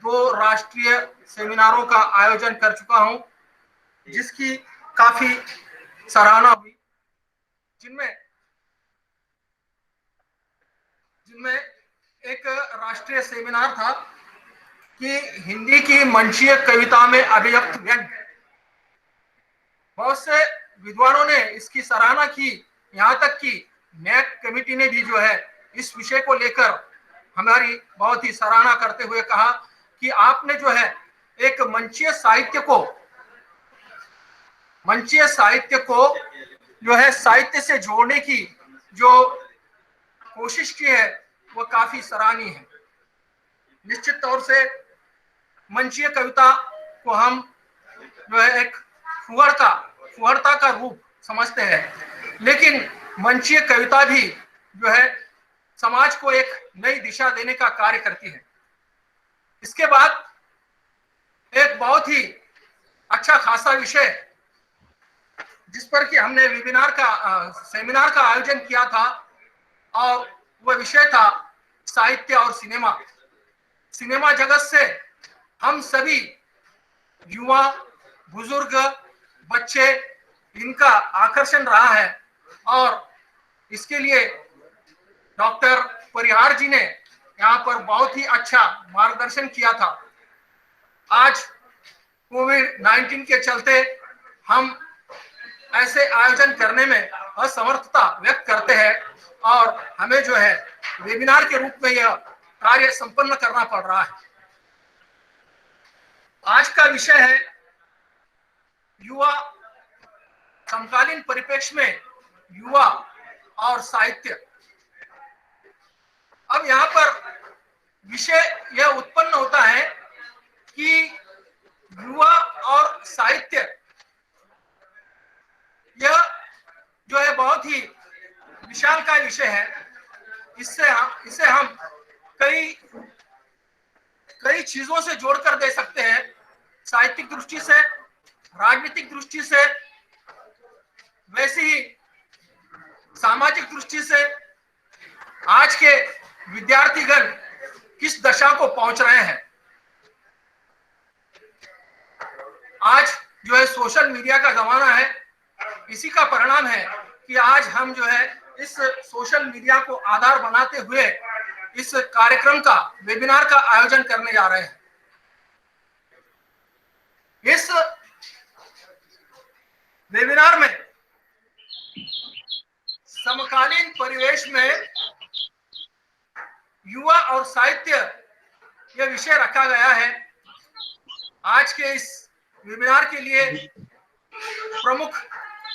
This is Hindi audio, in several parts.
2 राष्ट्रीय सेमिनारों का आयोजन कर चुका हूं, जिसकी काफी सराहना हुई, जिनमें एक राष्ट्रीय सेमिनार था कि हिंदी की मंचीय कविता में अभिव्यक्त व्यंग्य। बहुत से विद्वानों ने इसकी सराहना की, यहाँ तक कि नैक कमेटी ने भी जो है इस विषय को लेकर हमारी बहुत ही सराहना करते हुए कहा कि आपने जो है एक मंचीय साहित्य को जो है साहित्य से जोड़ने की जो कोशिश की है वो काफी सराहनीय है। निश्चित तौर से मंचीय कविता को हम जो है एक फुहड़ता का रूप समझते हैं, लेकिन मंचीय कविता भी जो है समाज को एक नई दिशा देने का कार्य करती है। इसके बाद एक बहुत ही अच्छा खासा विषय जिस पर कि हमने सेमिनार का आयोजन किया था, और वह विषय था साहित्य और सिनेमा जगत से हम सभी युवा, बुजुर्ग, बच्चे, इनका आकर्षण रहा है, और इसके लिए डॉक्टर परिहार जी ने यहाँ पर बहुत ही अच्छा मार्गदर्शन किया था। आज कोविड-19 के चलते हम ऐसे आयोजन करने में असमर्थता व्यक्त करते हैं और हमें जो है वेबिनार के रूप में यह कार्य संपन्न करना पड़ रहा है। आज का विषय है युवा, समकालीन परिप्रेक्ष्य में युवा और साहित्य। अब यहाँ पर विषय यह उत्पन्न होता है कि युवा और साहित्य यह जो है बहुत ही विशालकाय विषय है। इसे हम कई चीजों से जोड़कर दे सकते हैं, साहित्यिक दृष्टि से, राजनीतिक दृष्टि से, वैसे ही सामाजिक दृष्टि से। आज के विद्यार्थीगण किस दशा को पहुंच रहे हैं, आज जो है सोशल मीडिया का जमाना है, इसी का परिणाम है कि आज हम जो है इस सोशल मीडिया को आधार बनाते हुए इस कार्यक्रम का, वेबिनार का आयोजन करने जा रहे हैं। इस वेबिनार में समकालीन परिवेश में युवा और साहित्य यह विषय रखा गया है। आज के इस वेबिनार के लिए प्रमुख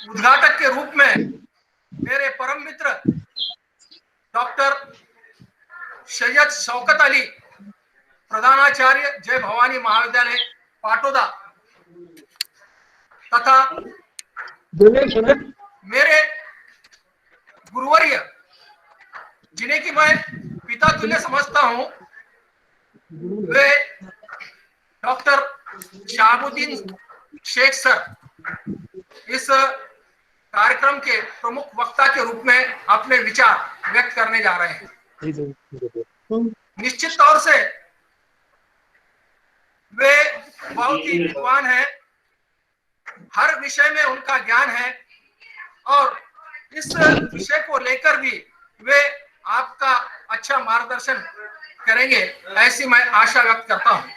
उद्घाटक के रूप में मेरे परम मित्र डॉक्टर सैयद शौकत अली, प्रधानाचार्य जय भवानी महाविद्यालय पाटोदा, तथा मेरे गुरुवर्य जिन्हें कि मैं पिता तुल्य समझता हूं, वे डॉक्टर शहाबुद्दीन शेख सर इस कार्यक्रम के प्रमुख वक्ता के रूप में अपने विचार व्यक्त करने जा रहे हैं। निश्चित तौर से वे बहुत ही विद्वान हैं, हर विषय में उनका ज्ञान है, और इस विषय को लेकर भी वे आपका अच्छा मार्गदर्शन करेंगे, ऐसी मैं आशा व्यक्त करता हूं।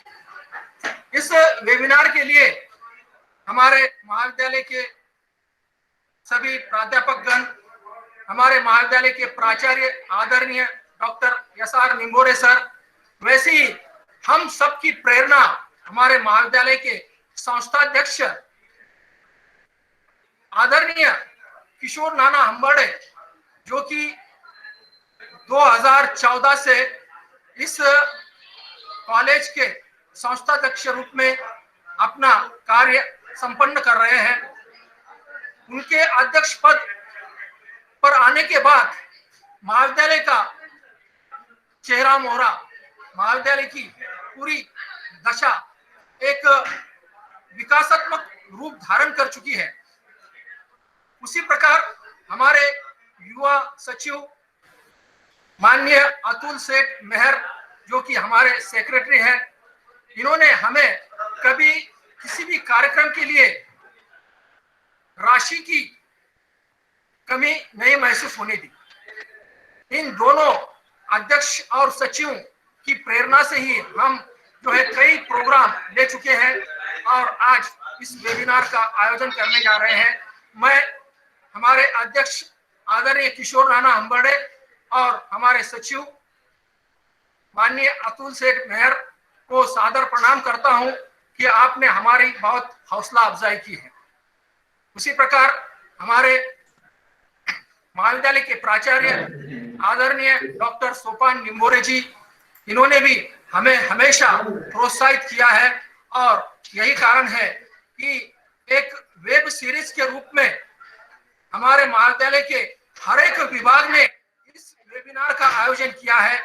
इस वेबिनार के लिए हमारे महाविद्यालय के सभी प्राध्यापकगण, हमारे महाविद्यालय के प्राचार्य आदरणीय डॉक्टर एस.आर. निंबोरे सर, वैसे ही हम सबकी प्रेरणा हमारे महाविद्यालय के संस्थाध्यक्ष आदरणीय किशोर नाना हम्बड़े, जो कि 2014 से इस कॉलेज के संस्थाध्यक्ष रूप में अपना कार्य संपन्न कर रहे हैं। उनके अध्यक्ष पद पर आने के बाद महाविद्यालय का चेहरा मोहरा, महाविद्यालय की पूरी दशा एक विकासात्मक रूप धारण कर चुकी है। उसी प्रकार हमारे युवा सचिव माननीय अतुल सेठ मेहर, जो कि हमारे सेक्रेटरी हैं, इन्होंने हमें कभी किसी भी कार्यक्रम के लिए राशि की कमी नहीं महसूस होने दी। इन दोनों अध्यक्ष और सचिव की प्रेरणा से ही हम जो है कई प्रोग्राम ले चुके हैं और आज इस वेबिनार का आयोजन करने जा रहे हैं। मैं हमारे अध्यक्ष आदरणीय किशोर राणा हम्बर्डे और हमारे सचिव माननीय अतुल सेठ मेहर को सादर प्रणाम करता हूं कि आपने हमारी बहुत हौसला अफजाई की है। उसी प्रकार हमारे महाविद्यालय के प्राचार्य आदरणीय डॉक्टर सोपान निम्बोरे जी, इन्होंने भी हमें हमेशा प्रोत्साहित किया है और यही कारण है कि एक वेब सीरीज के रूप में हमारे महाविद्यालय के हर एक विभाग ने इस वेबिनार का आयोजन किया है।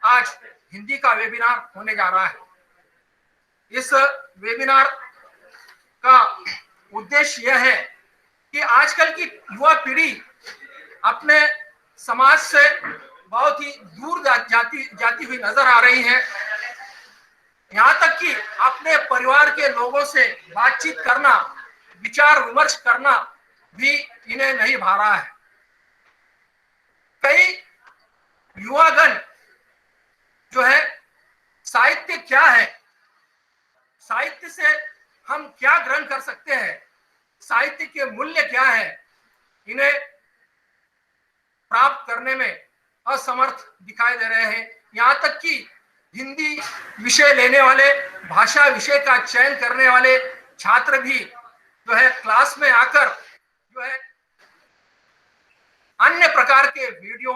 आज हिंदी का वेबिनार होने जा रहा है। इस वेबिनार का उद्देश्य यह है कि आजकल की युवा पीढ़ी अपने समाज से बहुत ही दूर जाती हुई नजर आ रही है। यहाँ तक कि अपने परिवार के लोगों से बातचीत करना, विचार विमर्श करना भी इन्हें नहीं भा रहा है। कई युवागण जो है साहित्य क्या है, साहित्य से हम क्या ग्रहण कर सकते हैं, साहित्य के मूल्य क्या है, इन्हें प्राप्त करने में असमर्थ दिखाई दे रहे हैं। यहाँ तक कि हिंदी विषय लेने वाले, भाषा विषय का चयन करने वाले छात्र भी जो है क्लास में आकर जो है अन्य प्रकार के वीडियो,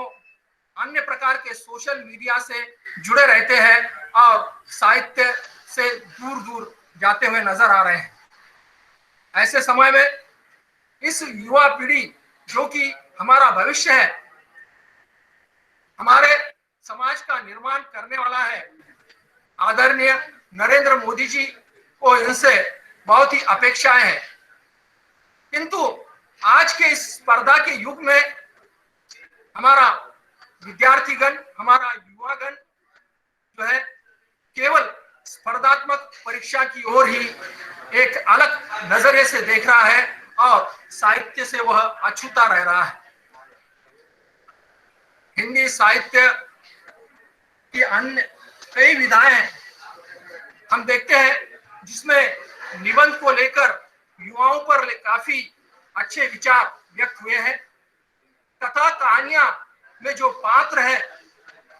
अन्य प्रकार के सोशल मीडिया से जुड़े रहते हैं और साहित्य से दूर दूर जाते हुए नजर आ रहे हैं। ऐसे समय में इस युवा पीढ़ी जो कि हमारा भविष्य है, हमारे समाज का निर्माण करने वाला है, आदरणीय नरेंद्र मोदी जी को इनसे बहुत ही अपेक्षाएं हैं। किंतु आज के इस स्पर्धा के युग में हमारा विद्यार्थीगण, हमारा युवागण जो है केवल स्पर्धात्मक परीक्षा की ओर ही एक अलग नजरिए से देख रहा है और साहित्य से वह अछूता रह रहा है। हिंदी साहित्य की अन्य कई विधाएं हम देखते हैं जिसमें निबंध को लेकर युवाओं पर काफी अच्छे विचार व्यक्त हुए हैं। कथा कहानियां में जो पात्र है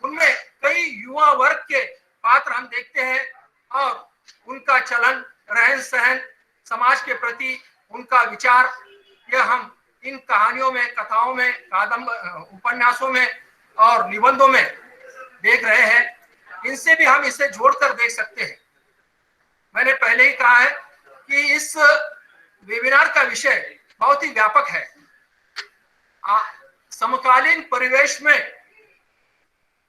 उनमें कई युवा वर्ग के पात्र हम देखते हैं और उनका चलन, रहन सहन, समाज के प्रति उनका विचार, यह हम इन कहानियों में, कथाओं में, उपन्यासों में और निबंधों में देख रहे हैं। इनसे भी हम इसे जोड़कर देख सकते हैं। मैंने पहले ही कहा है कि इस वेबिनार का विषय बहुत ही व्यापक है। समकालीन परिवेश में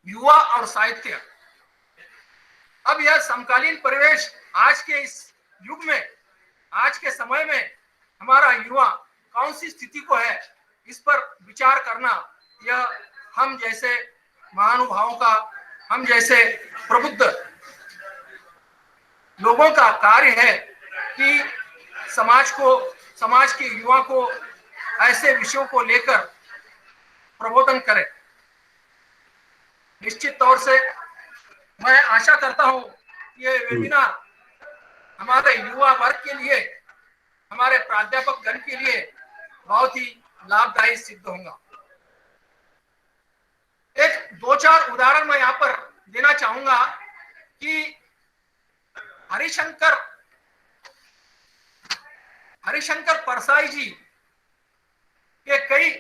युवा और साहित्य। अब यह समकालीन परिवेश आज के इस युग में, आज के समय में हमारा युवा कौन सी स्थिति को है, इस पर विचार करना यह हम जैसे महानुभावों का, हम जैसे प्रबुद्ध लोगों का कार्य है कि समाज को, समाज के युवा को ऐसे विषयों को लेकर प्रबोधन करें। निश्चित तौर से मैं आशा करता हूं कि ये वेबिनार हमारे युवा वर्ग के लिए, हमारे प्राध्यापक गण के लिए बहुत ही लाभदायी सिद्ध होगा। एक दो चार उदाहरण मैं यहाँ पर देना चाहूंगा कि हरिशंकर परसाई जी के कई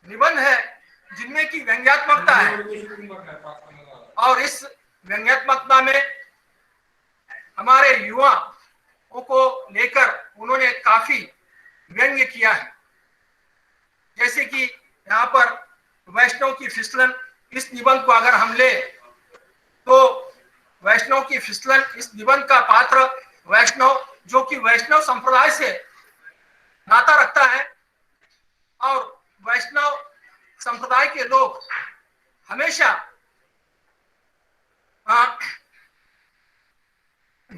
निबंध है जिनमें की व्यंग्यात्मकता है और इस व्यंग्यात्मकता में हमारे युवाओं को लेकर उन्होंने काफी व्यंग्य किया है। जैसे कि यहाँ पर वैष्णव की फिसलन, इस निबंध को अगर हम ले तो वैष्णव की फिसलन, इस निबंध का पात्र वैष्णव, जो कि वैष्णव संप्रदाय से नाता रखता है और वैष्णव संप्रदाय के लोग हमेशा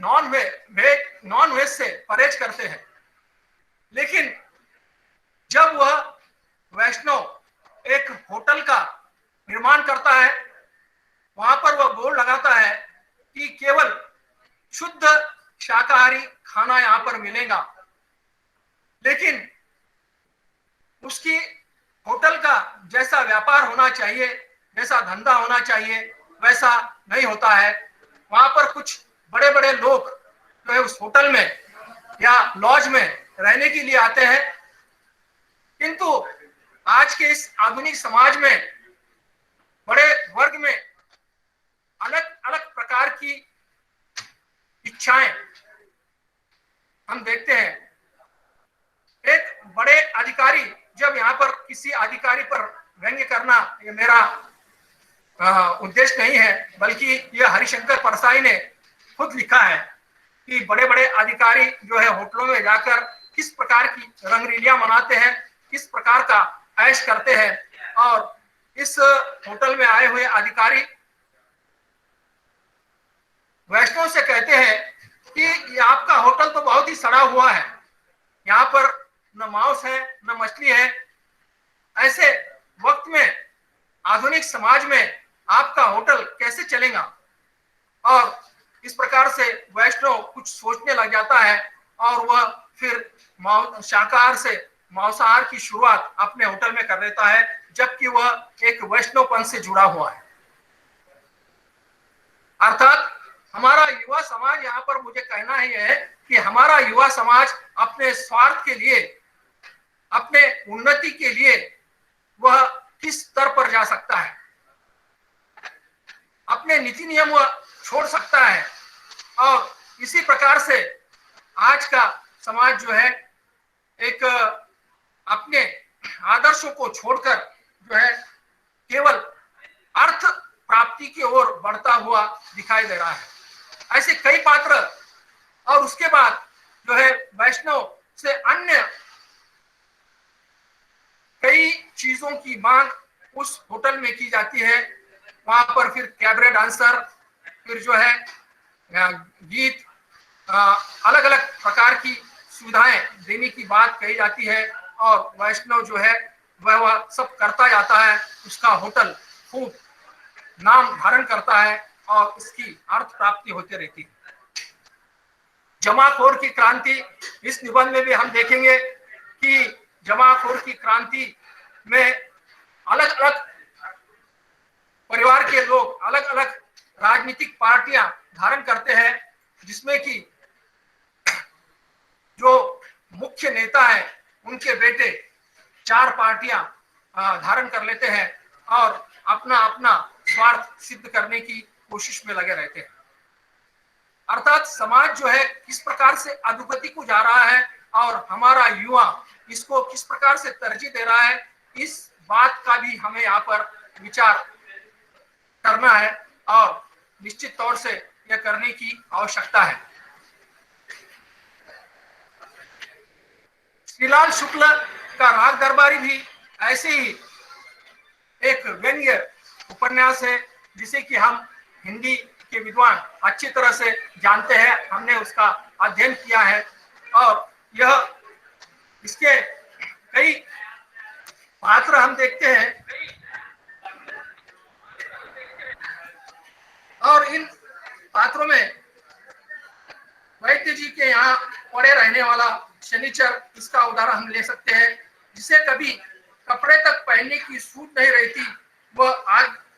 नॉन वेज से परहेज करते हैं। लेकिन जब वह वैष्णव एक होटल का निर्माण करता है, वहां पर वह बोर्ड लगाता है कि केवल शुद्ध शाकाहारी खाना यहां पर मिलेगा, लेकिन उसकी होटल का जैसा व्यापार होना चाहिए, जैसा धंधा होना चाहिए, वैसा नहीं होता है। वहां पर कुछ बड़े बड़े लोग जो है उस होटल में या लॉज में रहने के लिए आते हैं, किंतु आज के इस आधुनिक समाज में बड़े वर्ग में अलग अलग प्रकार की इच्छाएं हम देखते हैं। एक बड़े अधिकारी जब यहाँ पर किसी अधिकारी पर व्यंग्य करना, ये मेरा उद्देश्य नहीं है, बल्कि यह हरिशंकर परसाई ने खुद लिखा है कि बड़े बड़े अधिकारी जो है होटलों में जाकर किस प्रकार की रंगरीलियां मनाते हैं, किस प्रकार का ऐश करते हैं। और इस होटल में आए हुए अधिकारी वैष्णव से कहते हैं कि ये आपका होटल तो बहुत ही सड़ा हुआ है, यहाँ पर न मांस है न मछली है। ऐसे वक्त में आधुनिक समाज में आपका होटल कैसे चलेगा? और इस प्रकार से वैष्णव कुछ सोचने लग जाता है और वह फिर शाकाहार से मांसाहार की शुरुआत अपने होटल में कर देता है, जबकि वह एक वैष्णवपन से जुड़ा हुआ है। अर्थात हमारा युवा समाज, यहाँ पर मुझे कहना ही है कि हमारा युवा समाज अपने स्वार्थ के लिए, अपने उन्नति के लिए वह किस स्तर पर जा सकता है, अपने नीति नियम वह छोड़ सकता है। और इसी प्रकार से आज का समाज जो है एक अपने आदर्शों को छोड़कर जो है केवल अर्थ प्राप्ति की ओर बढ़ता हुआ दिखाई दे रहा है। ऐसे कई पात्र। और उसके बाद जो है वैष्णव से अन्य कई चीजों की मांग उस होटल में की जाती है। वहां पर फिर कैबरे डांसर, फिर जो है गीत, अलग अलग प्रकार की सुविधाएं देने की बात कही जाती है। और वैष्णव जो है वह सब करता जाता है। उसका होटल खूब नाम धारण करता है और इसकी अर्थ प्राप्ति होती रहती है। जमाखोर की क्रांति, इस निबंध में भी हम देखेंगे कि जमाखोर की क्रांति में अलग अलग परिवार के लोग अलग अलग राजनीतिक पार्टियां धारण करते हैं, जिसमें कि जो मुख्य नेता है उनके बेटे 4 पार्टियां धारण कर लेते हैं और अपना अपना स्वार्थ सिद्ध करने की कोशिश में लगे रहते हैं। अर्थात समाज जो है किस प्रकार से अधोगति को जा रहा है और हमारा युवा इसको किस प्रकार से तरजीह दे रहा है, इस बात का भी हमें यहाँ पर विचार करना है और निश्चित तौर से यह करने की आवश्यकता है। श्रीलाल शुक्ल का राग दरबारी भी ऐसे ही एक व्यंग्य उपन्यास है, जिसे कि हम हिंदी के विद्वान अच्छी तरह से जानते हैं, हमने उसका अध्ययन किया है। और यह इसके कई पात्र हम देखते हैं और इन पात्रों में वैद्य जी के यहाँ पड़े रहने वाला शनिचर, इसका उदाहरण हम ले सकते हैं, जिसे कभी कपड़े तक पहनने की छूट नहीं रहती, वह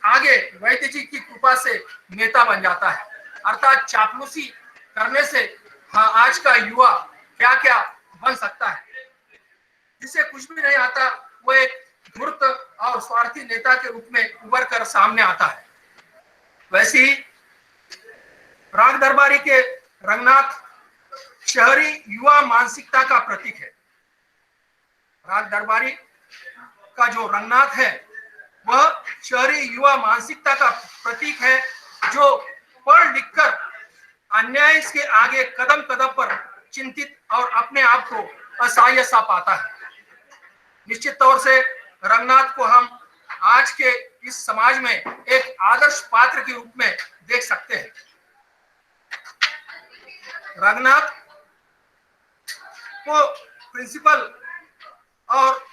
आगे वैद्य जी की कृपा से नेता बन जाता है। अर्थात चापलूसी करने से हाँ आज का युवा क्या क्या बन सकता है। जिसे कुछ भी नहीं आता वो एक धूर्त और स्वार्थी नेता के रूप में उभर कर सामने आता है। वैसे ही राग दरबारी के रंगनाथ शहरी युवा मानसिकता का प्रतीक है। राग दरबारी का जो रंगनाथ है वह शहरी युवा मानसिकता का प्रतीक है, जो पढ़ लिखकर अन्याय के आगे कदम कदम पर चिंतित और अपने आप को असहाय सा पाता है। निश्चित तौर से रंगनाथ को हम आज के इस समाज में एक आदर्श पात्र के रूप में देख सकते हैं। रंगनाथ को प्रिंसिपल और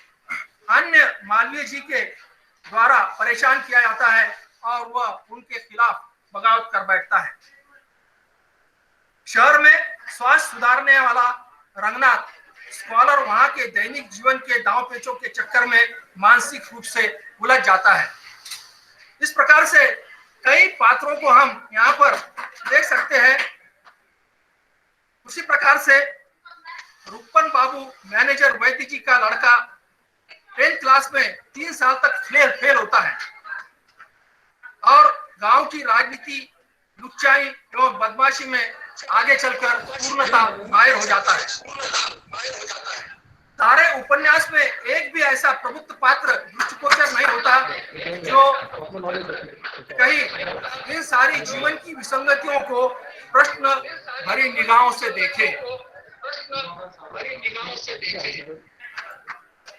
अन्य मालवीय जी के द्वारा परेशान किया जाता है और वह उनके खिलाफ बगावत कर बैठता है। शहर में स्वास्थ्य सुधारने वाला रंगनाथ स्कॉलर वहां के दैनिक जीवन के दांव पेचों के चक्कर में मानसिक रूप से उलझ जाता है। इस प्रकार से कई पात्रों को हम यहाँ पर देख सकते हैं। उसी प्रकार से रुपन बाबू मैनेजर वैद्य जी का लड़का 10th क्लास में 3 साल तक फेल होता है और गांव की राजनीति, लुच्चाई एवं बदमाशी में आगे चलकर पूर्णतः माहिर हो जाता है। सारे उपन्यास में एक भी ऐसा प्रबुद्ध पात्र दृष्टिगोचर नहीं होता जो कहीं इन सारी जीवन की विसंगतियों को प्रश्न भरी निगाहों से देखे।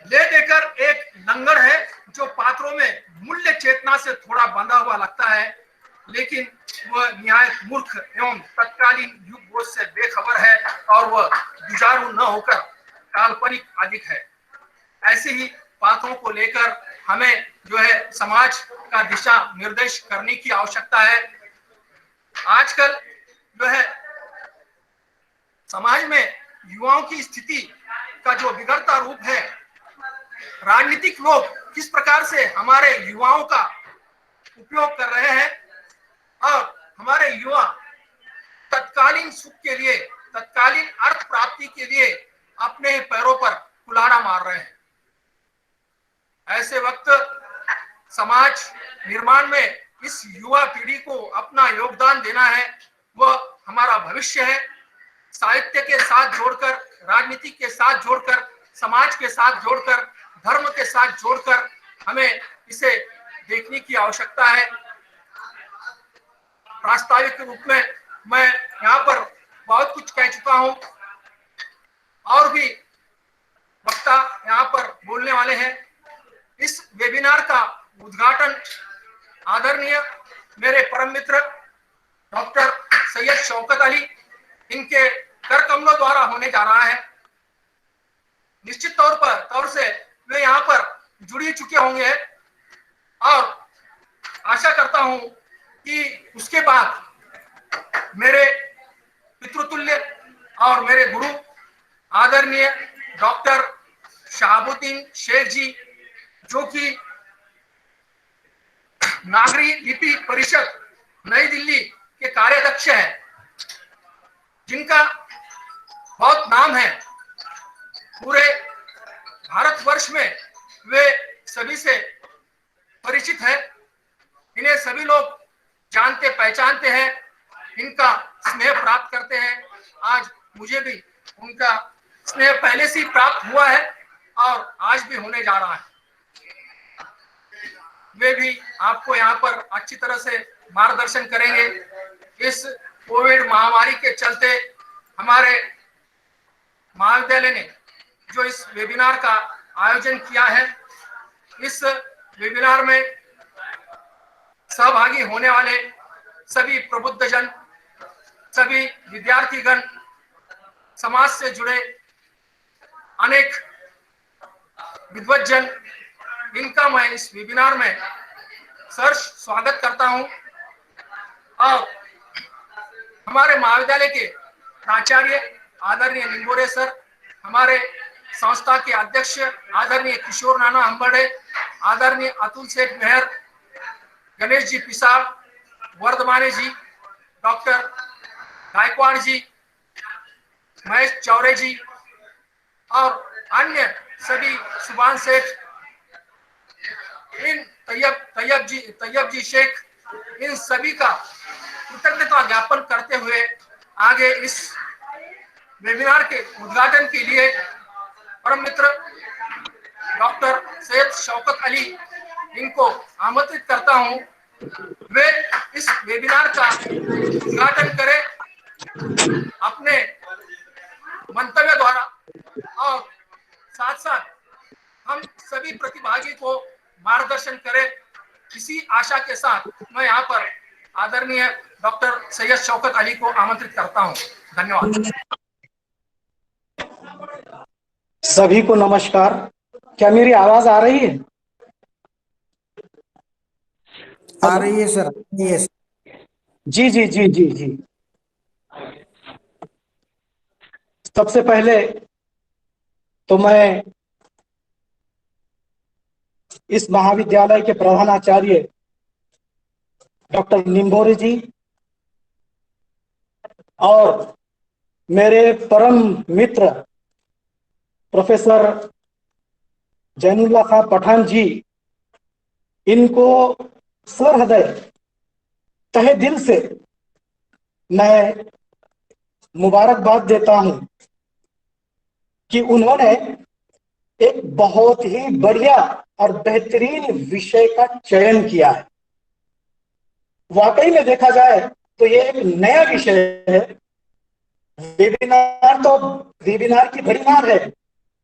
ले देकर एक लंगड़ है जो पात्रों में मूल्य चेतना से थोड़ा बंधा हुआ लगता है, लेकिन वह निहायत मूर्ख एवं तत्कालीन युग बोझ से बेखबर है और वह जुझारू न होकर काल्पनिक अधिक है। ऐसे ही पात्रों को लेकर हमें जो है समाज का दिशा निर्देश करने की आवश्यकता है। आजकल जो है समाज में युवाओं की स्थिति का जो बिगड़ता रूप है, राजनीतिक लोग किस प्रकार से हमारे युवाओं का उपयोग कर रहे हैं और हमारे युवा तत्कालीन सुख के लिए, तत्कालीन अर्थ प्राप्ति के लिए अपने पैरों पर कुल्हाड़ा मार रहे हैं। ऐसे वक्त समाज निर्माण में इस युवा पीढ़ी को अपना योगदान देना है, वह हमारा भविष्य है। साहित्य के साथ जोड़कर, राजनीति के साथ जोड़कर, समाज के साथ जोड़कर, धर्म के साथ जोड़कर हमें इसे देखने की आवश्यकता है। प्रास्ताविक रूप में मैं यहाँ पर बहुत कुछ कह चुका हूँ और भी वक्ता यहाँ पर बोलने वाले हैं। इस वेबिनार का उद्घाटन आदरणीय मेरे परम मित्र डॉक्टर सैयद शौकत अली इनके कर कमलों द्वारा होने जा रहा है। निश्चित तौर से वे यहाँ पर जुड़ चुके होंगे और आशा करता हूं कि उसके बाद मेरे पितृतुल्य और मेरे गुरु आदरणीय डॉक्टर शहाबुद्दीन शेख जी, जो कि नागरी लिपि परिषद नई दिल्ली के कार्याध्यक्ष हैं, जिनका बहुत नाम है पूरे भारतवर्ष में, वे सभी से परिचित है। इन्हें सभी लोग जानते पहचानते हैं, इनका स्नेह प्राप्त करते हैं। आज मुझे भी उनका स्नेह पहले से ही प्राप्त हुआ है और आज भी होने जा रहा है। वे भी आपको यहाँ पर अच्छी तरह से मार्गदर्शन करेंगे। इस कोविड महामारी के चलते हमारे महाविद्यालय ने जो इस वेबिनार का आयोजन किया है, इस वेबिनार में सहभागी होने वाले सभी प्रबुद्धजन, सभी विद्यार्थीगण, समाज से जुड़े अनेक विद्वज्जन, इनका मैं इस वेबिनार में सहर्ष स्वागत करता हूं। और हमारे महाविद्यालय के प्राचार्य आदरणीय निंगोरे सर, हमारे संस्था के अध्यक्ष आदरणीय किशोर नाना हम्बड़े, आदरणीय अतुल सेठ मेहर, गणेश जी पिसाड़, वर्धमाने जी, डॉक्टर गायकवाड़ जी, महेश चौरे जी और अन्य सभी, सुभान सेठ, इन तैयब जी शेख, इन सभी का कृतज्ञता ज्ञापन करते हुए आगे इस वेबिनार के उद्घाटन के लिए परम मित्र डॉक्टर सैयद शौकत अली इनको आमंत्रित करता हूं। वे इस वेबिनार का उद्घाटन करें अपने मंतव्य द्वारा और साथ साथ हम सभी प्रतिभागी को मार्गदर्शन करें। इसी आशा के साथ मैं यहाँ पर आदरणीय डॉक्टर सैयद शौकत अली को आमंत्रित करता हूँ। धन्यवाद। सभी को नमस्कार। क्या मेरी आवाज आ रही है? आ हेलो। रही है सर, यस। जी जी जी जी जी। सबसे पहले तो मैं इस महाविद्यालय के प्रधानाचार्य डॉक्टर निम्बोरे जी और मेरे परम मित्र प्रोफेसर जैनुल्लाह खां पठान जी, इनको सहृदय तहे दिल से मैं मुबारकबाद देता हूं कि उन्होंने एक बहुत ही बढ़िया और बेहतरीन विषय का चयन किया है। वाकई में देखा जाए तो ये एक नया विषय है। वेबिनार की बड़ी मार है।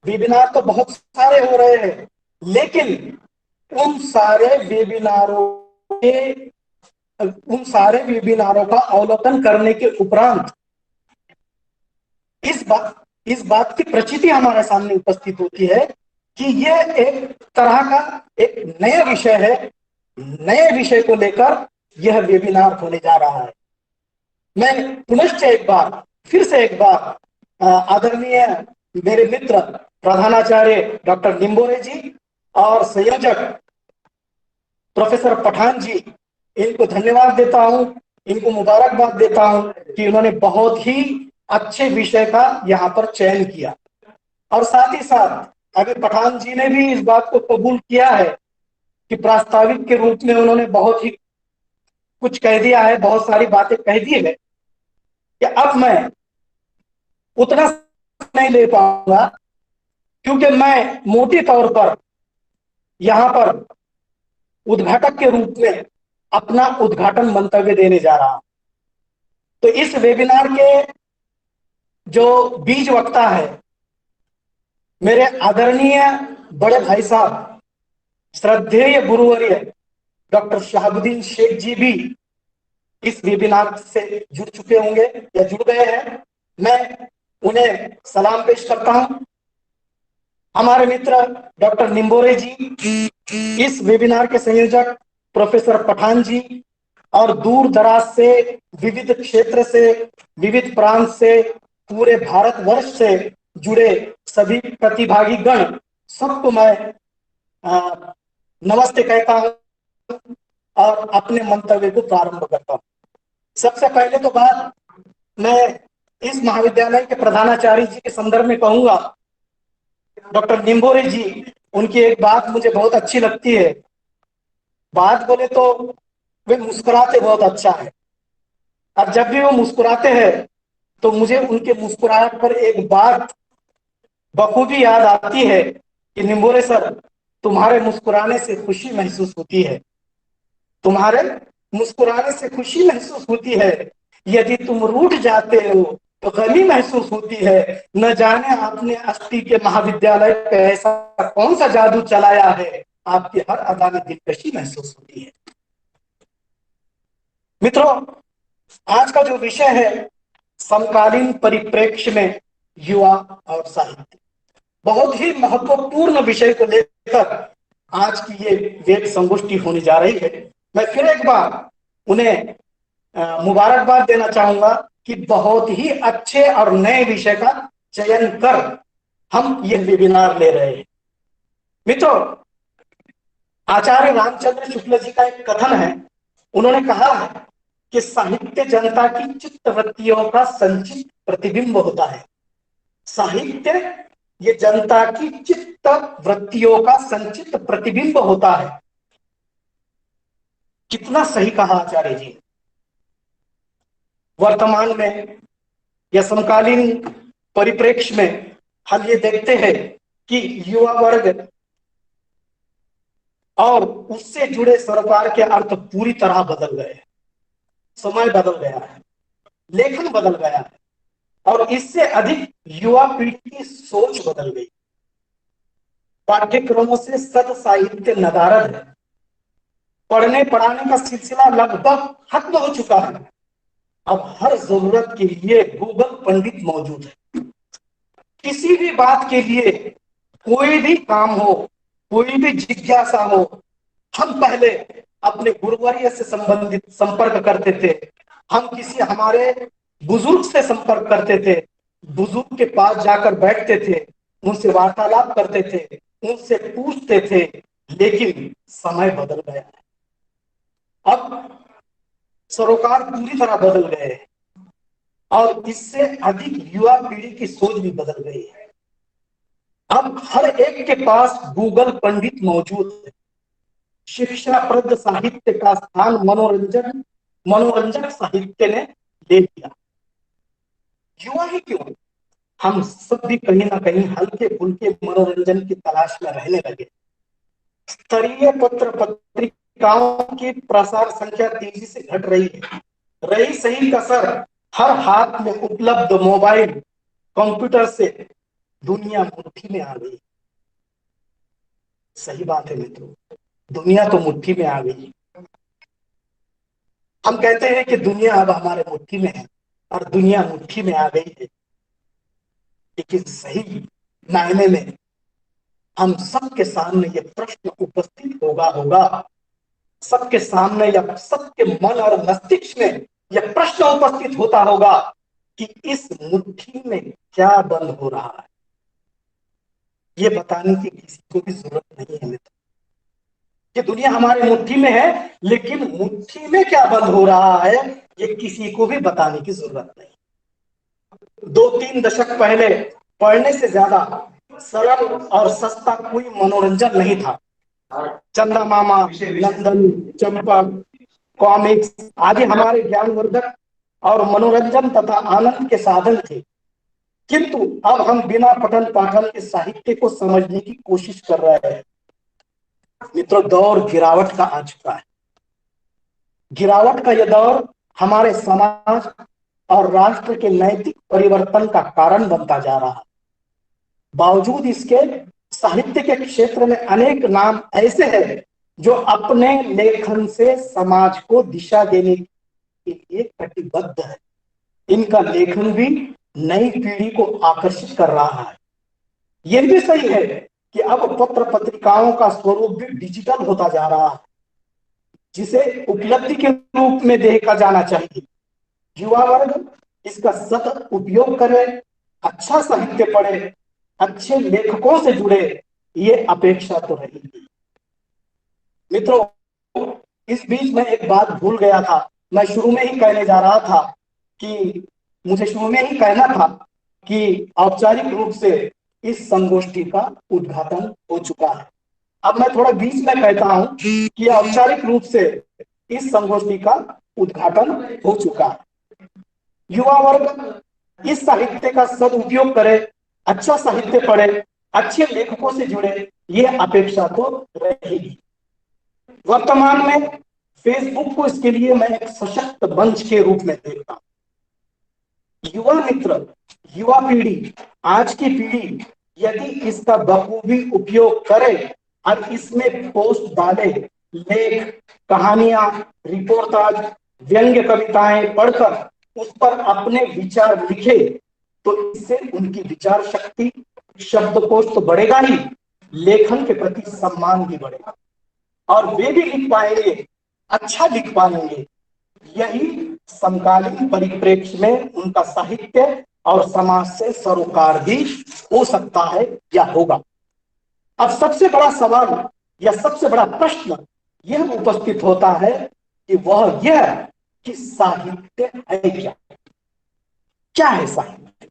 वेबिनार तो बहुत सारे हो रहे हैं, लेकिन उन सारे वेबिनारों के उन सारे वेबिनारों का अवलोकन करने के उपरांत इस बात की प्रचिति हमारे सामने उपस्थित होती है कि यह एक तरह का एक नया विषय है। नए विषय को लेकर यह वेबिनार होने जा रहा है। मैं पुनश्च फिर से एक बार आदरणीय मेरे मित्र प्रधानाचार्य डॉक्टर निम्बोरे जी और संयोजक प्रोफेसर पठान जी, इनको धन्यवाद देता हूं, इनको मुबारकबाद देता हूं कि उन्होंने बहुत ही अच्छे विषय का यहाँ पर चयन किया। और साथ ही साथ अभी पठान जी ने भी इस बात को कबूल किया है कि प्रास्ताविक के रूप में उन्होंने बहुत ही कुछ कह दिया है, बहुत सारी बातें कह दी है कि अब मैं उतना नहीं ले पाऊंगा, क्योंकि मैं मोटे तौर पर यहां पर उद्घाटक के रूप में अपना उद्घाटन मंतव्य देने जा रहा हूं। तो इस वेबिनार के जो बीज वक्ता है, मेरे आदरणीय बड़े भाई साहब श्रद्धेय गुरुवर्य डॉक्टर शहाबुद्दीन शेख जी भी इस वेबिनार से जुड़ चुके होंगे या जुड़ गए हैं। मैं उन्हें सलाम पेश करता हूं। हमारे मित्र डॉक्टर निम्बोरे जी, इस वेबिनार के संयोजक प्रोफेसर पठान जी और दूर दराज से, विविध क्षेत्र से, विविध प्रांत से, पूरे भारतवर्ष से जुड़े सभी प्रतिभागी गण, सबको मैं नमस्ते कहता हूं और अपने मंतव्य को प्रारंभ करता हूं। सबसे पहले तो बात मैं इस महाविद्यालय के प्रधानाचार्य जी के संदर्भ में कहूंगा। डॉक्टर निम्बोरे जी, उनकी एक बात मुझे बहुत अच्छी लगती है। बात बोले तो वे मुस्कुराते बहुत अच्छा है, और जब भी वो मुस्कुराते हैं तो मुझे उनके मुस्कुराहट पर एक बात बखूबी याद आती है कि निम्बोरे सर, तुम्हारे मुस्कुराने से खुशी महसूस होती है, तुम्हारे मुस्कुराने से खुशी महसूस होती है। यदि तुम रूठ जाते हो तो गमी महसूस होती है। न जाने आपने अस्थि के महाविद्यालय पे ऐसा कौन सा जादू चलाया है, आपकी हर अदा में दिलकशी महसूस होती है। मित्रों, आज का जो विषय है, समकालीन परिप्रेक्ष्य में युवा और साहित्य, बहुत ही महत्वपूर्ण विषय को लेकर आज की ये वेब संगोष्ठी होने जा रही है। मैं फिर एक बार उन्हें मुबारकबाद देना चाहूंगा कि बहुत ही अच्छे और नए विषय का चयन कर हम ये वेबिनार ले रहे हैं। मित्रों, आचार्य रामचंद्र शुक्ल जी का एक कथन है। उन्होंने कहा है कि साहित्य जनता की चित्त वृत्तियों का संचित प्रतिबिंब होता है। साहित्य ये जनता की चित्त वृत्तियों का संचित प्रतिबिंब होता है। कितना सही कहा आचार्य जी। वर्तमान में या समकालीन परिप्रेक्ष्य में हम ये देखते हैं कि युवा वर्ग और उससे जुड़े सरोकार के अर्थ पूरी तरह बदल गए हैं। समय बदल गया है, लेखन बदल गया है, और इससे अधिक युवा पीढ़ी की सोच बदल गई। पाठ्यक्रमों से सद साहित्य नदारद है। पढ़ने पढ़ाने का सिलसिला लगभग खत्म हो चुका है। अब हर जरूरत के लिए गूगल पंडित मौजूद है। किसी भी बात के लिए, कोई भी काम हो, कोई भी जिज्ञासा हो, हम पहले अपने गुरुवर्य से संबंधित संपर्क करते थे, हम किसी हमारे बुजुर्ग से संपर्क करते थे, बुजुर्ग के पास जाकर बैठते थे, उनसे वार्तालाप करते थे, उनसे पूछते थे। लेकिन समय बदल गया है। अब सरोकार पूरी तरह बदल गए हैं और इससे अधिक युवा पीढ़ी की सोच भी बदल गई है। अब हर एक के पास गूगल पंडित मौजूद है। शिक्षाप्रद साहित्य का स्थान मनोरंजक साहित्य ने ले लिया। युवा ही क्यों, हम सब भी कहीं ना कहीं हल्के फुल्के मनोरंजन की तलाश में रहने लगे। स्तरीय पत्र पत्रिकाओं की प्रसार संख्या तेजी से घट रही है। रही सही कसर, हर हाथ में उपलब्ध मोबाइल कंप्यूटर से दुनिया मुट्ठी में आ गई। सही बात है मित्रों, दुनिया तो मुट्ठी में आ गई। हम कहते हैं कि दुनिया अब हमारे मुट्ठी में है और दुनिया मुट्ठी में आ गई है, लेकिन सही मायने में हम सबके सामने ये प्रश्न उपस्थित होगा सबके सामने या सबके मन और मस्तिष्क में यह प्रश्न उपस्थित होता होगा कि इस मुट्ठी में क्या बंद हो रहा है। ये बताने की किसी को भी जरूरत नहीं है मित्र। ये दुनिया हमारे मुट्ठी में है, लेकिन मुट्ठी में क्या बंद हो रहा है ये किसी को भी बताने की जरूरत नहीं। 2-3 दशक पहले पढ़ने से ज्यादा सरल और सस्ता कोई मनोरंजन नहीं था। चंदा मामा, नंदन, चंपक, कॉमिक्स आदि हमारे ज्ञानवर्धक और मनोरंजन तथा आनंद के साधन थे। किंतु अब हम बिना पठन पाठन के साहित्य को समझने की कोशिश कर रहे हैं। मित्रों, दौर गिरावट का आ चुका है। गिरावट का यह दौर हमारे समाज और राष्ट्र के नैतिक परिवर्तन का कारण बनता जा रहा है। बावजूद इसके साहित्य के क्षेत्र में अनेक नाम ऐसे हैं जो अपने लेखन से समाज को दिशा देने के लिए कटिबद्ध है। इनका लेखन भी नई पीढ़ी को आकर्षित कर रहा है। यह भी सही है कि अब पत्र पत्रिकाओं का स्वरूप भी डिजिटल होता जा रहा है, जिसे उपलब्धि के रूप में देखा जाना चाहिए। युवा वर्ग इसका सतत उपयोग करे, अच्छा साहित्य पढ़े, अच्छे लेखकों से जुड़े, ये अपेक्षा तो रहेगी। मित्रों, इस बीच में एक बात भूल गया था। मैं शुरू में ही कहने जा रहा था कि मुझे शुरू में ही कहना था कि औपचारिक रूप से इस संगोष्ठी का उद्घाटन हो चुका है। अब मैं थोड़ा बीच में कहता हूं कि औपचारिक रूप से इस संगोष्ठी का उद्घाटन हो चुका है। युवा वर्ग इस साहित्य का सदुपयोग करे, अच्छा साहित्य पढ़े, अच्छे लेखकों से जुड़े, ये अपेक्षा तो रहेगी। वर्तमान में फेसबुक को इसके लिए मैं एक सशक्त मंच के रूप में देखता हूं। युवा मित्र, युवा पीढ़ी, आज की पीढ़ी यदि इसका बखूबी उपयोग करे और इसमें पोस्ट डाले, लेख, कहानियां, रिपोर्टाज, व्यंग्य कविताएं पढ़कर उस पर अपने विचार लिखे, तो इससे उनकी विचार शक्ति, शब्दकोश तो बढ़ेगा ही, लेखन के प्रति सम्मान भी बढ़ेगा और वे भी लिख पाएंगे, अच्छा लिख पाएंगे। यही समकालीन परिप्रेक्ष्य में उनका साहित्य और समाज से सरोकार भी हो सकता है या होगा। अब सबसे बड़ा सवाल या सबसे बड़ा प्रश्न यह उपस्थित होता है कि वह यह कि साहित्य है क्या? क्या है साहित्य?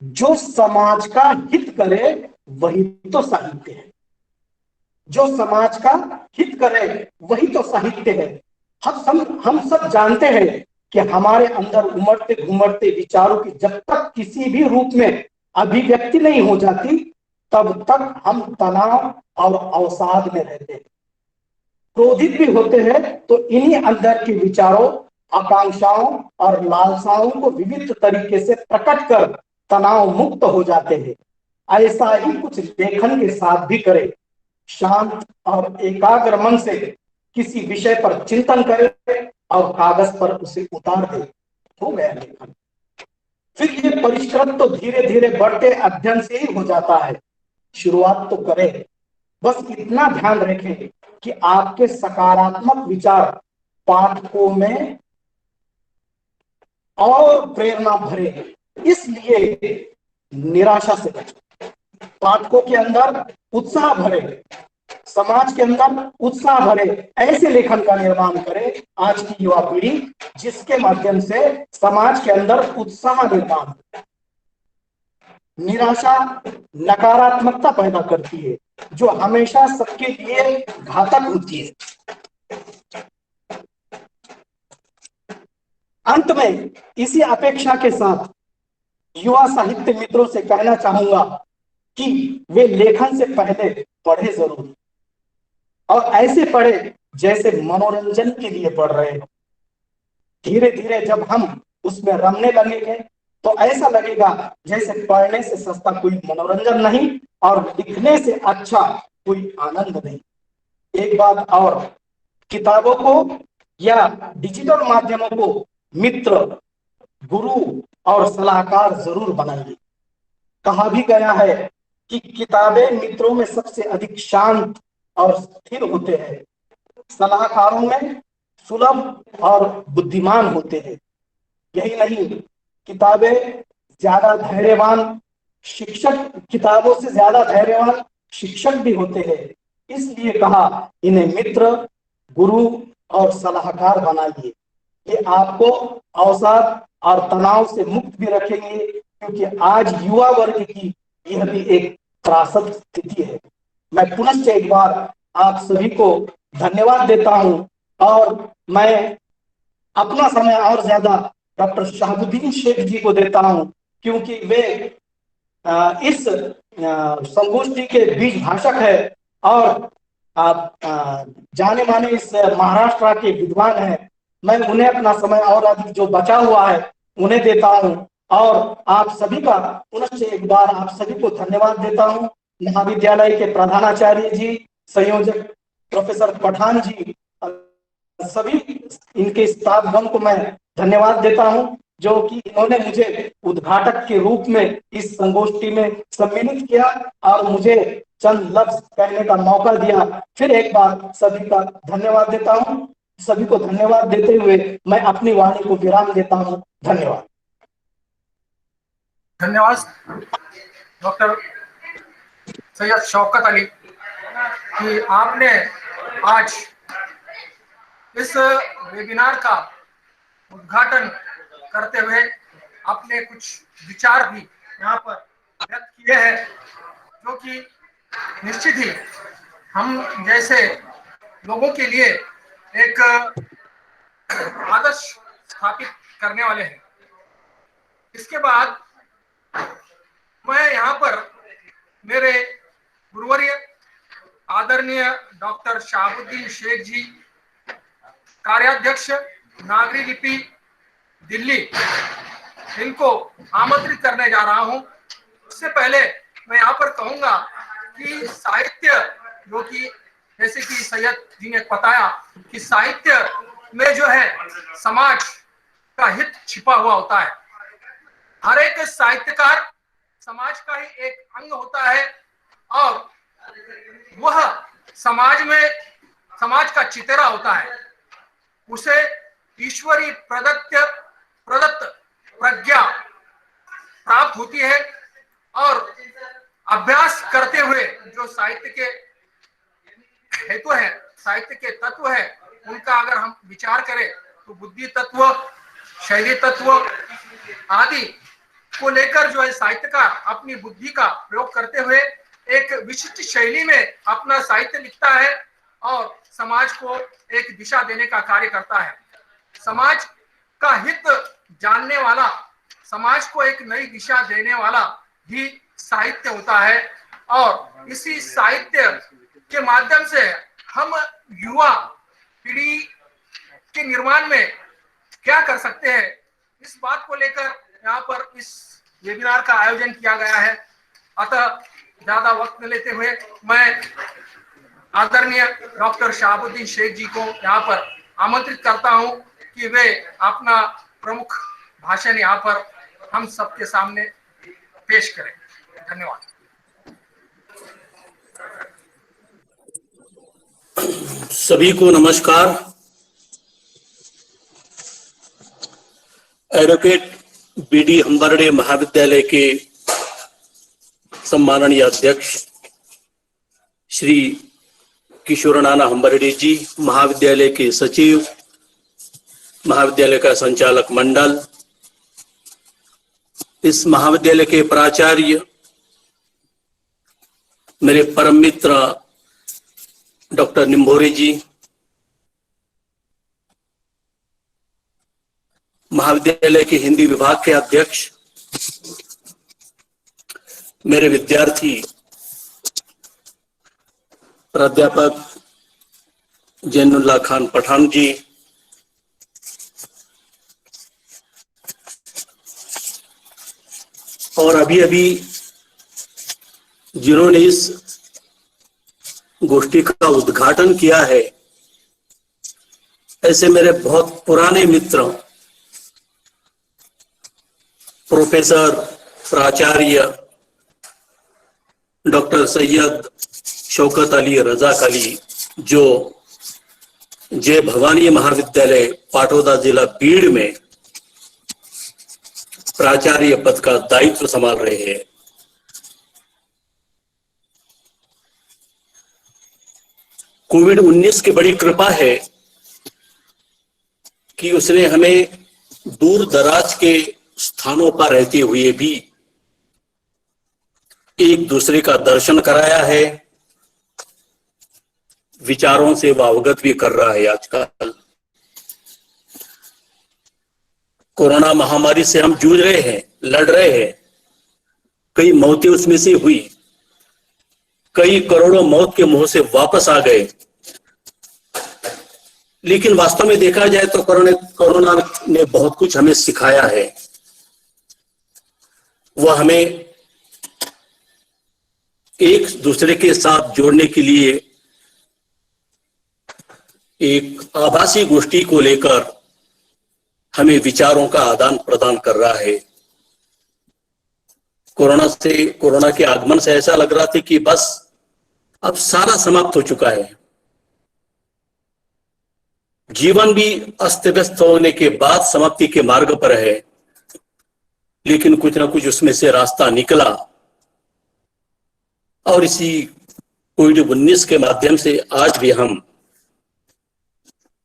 जो समाज का हित करे वही तो साहित्य है। जो समाज का हित करे वही तो साहित्य है। हम सब जानते हैं कि हमारे अंदर उमड़ते घुमड़ते विचारों की जब तक किसी भी रूप में अभिव्यक्ति नहीं हो जाती, तब तक हम तनाव और अवसाद में रहते हैं। क्रोधित भी होते हैं तो इन्हीं अंदर के विचारों, आकांक्षाओं और लालसाओं को विविध तरीके से प्रकट कर तनाव मुक्त हो जाते हैं। ऐसा ही कुछ लेखन के साथ भी करें। शांत और एकाग्र मन से किसी विषय पर चिंतन करें और कागज पर उसे उतार दे, हो गया लेखन। फिर ये परिश्रम तो धीरे धीरे बढ़ते अध्ययन से ही हो जाता है। शुरुआत तो करें, बस इतना ध्यान रखें कि आपके सकारात्मक विचार पाठकों में और प्रेरणा भरे। इसलिए निराशा से बचें, पाठकों के अंदर उत्साह भरे, समाज के अंदर उत्साह भरे, ऐसे लेखन का निर्माण करें आज की युवा पीढ़ी, जिसके माध्यम से समाज के अंदर उत्साह निर्माण हो। निराशा नकारात्मकता पैदा करती है, जो हमेशा सबके लिए घातक होती है। अंत में इसी अपेक्षा के साथ युवा साहित्य मित्रों से कहना चाहूंगा कि वे लेखन से पहले पढ़े जरूर, और ऐसे पढ़े जैसे मनोरंजन के लिए पढ़ रहे हो। धीरे धीरे जब हम उसमें रमने लगेंगे तो ऐसा लगेगा जैसे पढ़ने से सस्ता कोई मनोरंजन नहीं और लिखने से अच्छा कोई आनंद नहीं। एक बात और, किताबों को या डिजिटल माध्यमों को मित्र, गुरु और सलाहकार जरूर बनाइए। कहा भी गया है कि किताबें मित्रों में सबसे अधिक शांत और स्थिर होते हैं, सलाहकारों में सुलभ और बुद्धिमान होते हैं। यही नहीं, किताबें ज्यादा धैर्यवान शिक्षक, किताबों से ज्यादा धैर्यवान शिक्षक भी होते हैं। इसलिए कहा, इन्हें मित्र, गुरु और सलाहकार बनाइए। ये आपको अवसाद और तनाव से मुक्त भी रखेंगे, क्योंकि आज युवा वर्ग की यह भी एक त्रासद स्थिति है। मैं पुनश्च एक बार आप सभी को धन्यवाद देता हूं, और मैं अपना समय और ज्यादा डॉक्टर शहाबुद्दीन शेख जी को देता हूं, क्योंकि वे इस संगोष्ठी के बीज भाषक है और जाने माने इस महाराष्ट्र के विद्वान हैं। मैं उन्हें अपना समय और अधिक जो बचा हुआ है उन्हें देता हूं, और आप सभी का पुनश्च एक बार आप सभी को धन्यवाद देता हूं। महाविद्यालय के प्रधानाचार्य जी, संयोजक प्रोफेसर पठान जी, सभी इनके स्टाफगण को मैं धन्यवाद देता हूं, जो कि इन्होंने मुझे उद्घाटक के रूप में इस संगोष्ठी में सम्मिलित किया और मुझे चंद लफ्ज कहने का मौका दिया। फिर एक बार सभी का धन्यवाद देता हूं। सभी को धन्यवाद देते हुए मैं अपनी वाणी को विराम देता हूं। धन्यवाद। धन्यवाद डॉक्टर सैयद शौकत अली कि आपने आज इस वेबिनार का उद्घाटन करते हुए अपने कुछ विचार भी यहाँ पर व्यक्त किए हैं, जो कि निश्चित ही हम जैसे लोगों के लिए एक आदर्श स्थापित करने वाले हैं। इसके बाद मैं यहाँ पर मेरे गुरुवर्य आदरणीय डॉक्टर शहाबुद्दीन शेख जी, कार्याध्यक्ष नागरी लिपि दिल्ली, इनको आमंत्रित करने जा रहा हूं। उससे पहले मैं यहाँ पर कहूंगा कि साहित्य, जो कि जैसे कि सैयद जी ने बताया कि साहित्य में जो है समाज का हित छिपा हुआ होता है। हर एक साहित्यकार समाज का ही एक अंग होता है, और वह समाज में समाज का चितेरा होता है। उसे ईश्वरी प्रदत्त प्रज्ञा प्राप्त होती है, और अभ्यास करते हुए जो साहित्य के हेतु है, साहित्य के तत्व है, उनका अगर हम विचार करें तो बुद्धि तत्व, शैली तत्व आदि को लेकर जो है साहित्यकार अपनी बुद्धि का प्रयोग करते हुए एक विशिष्ट शैली में अपना साहित्य लिखता है और समाज को एक दिशा देने का कार्य करता है। समाज का हित जानने वाला, समाज को एक नई दिशा देने वाला भी साहित्य होता है, और इसी साहित्य के माध्यम से हम युवा पीढ़ी के निर्माण में क्या कर सकते हैं, इस बात को लेकर यहाँ पर इस वेबिनार का आयोजन किया गया है। अतः ज्यादा वक्त न लेते हुए मैं आदरणीय डॉक्टर शहाबुद्दीन शेख जी को यहाँ पर आमंत्रित करता हूँ कि वे अपना प्रमुख भाषण यहाँ पर हम सबके सामने पेश करें। धन्यवाद। सभी को नमस्कार। एडवोकेट बीडी हम्बर्डे महाविद्यालय के सम्माननीय अध्यक्ष श्री किशोरनाना हम्बर्डे जी, महाविद्यालय के सचिव, महाविद्यालय का संचालक मंडल, इस महाविद्यालय के प्राचार्य, मेरे परम मित्र डॉक्टर निम्भोरे जी, महाविद्यालय के हिंदी विभाग के अध्यक्ष, मेरे विद्यार्थी प्राध्यापक जैनुल्लाह खान पठान जी, और अभी अभी जिन्होंने इस गोष्ठी का उद्घाटन किया है, ऐसे मेरे बहुत पुराने मित्र प्रोफेसर प्राचार्य डॉक्टर सैयद शौकत अली रज़ाक अली, जो जय भवानी महाविद्यालय पाटोदा जिला बीड़ में प्राचार्य पद का दायित्व संभाल रहे हैं। कोविड-19 की बड़ी कृपा है कि उसने हमें दूर दराज के स्थानों पर रहते हुए भी एक दूसरे का दर्शन कराया है, विचारों से वह अवगत भी कर रहा है। आजकल कोरोना महामारी से हम जूझ रहे हैं, लड़ रहे हैं, कई मौतें उसमें से हुई, कई करोड़ों मौत के मुंह से वापस आ गए, लेकिन वास्तव में देखा जाए तो कोरोना ने बहुत कुछ हमें सिखाया है। वह हमें एक दूसरे के साथ जोड़ने के लिए एक आभासी गोष्ठी को लेकर हमें विचारों का आदान प्रदान कर रहा है। कोरोना के आगमन से ऐसा लग रहा था कि बस अब सारा समाप्त हो चुका है। जीवन भी अस्त व्यस्त होने के बाद समाप्ति के मार्ग पर है, लेकिन कुछ ना कुछ उसमें से रास्ता निकला, और इसी कोविड-19 के माध्यम से आज भी हम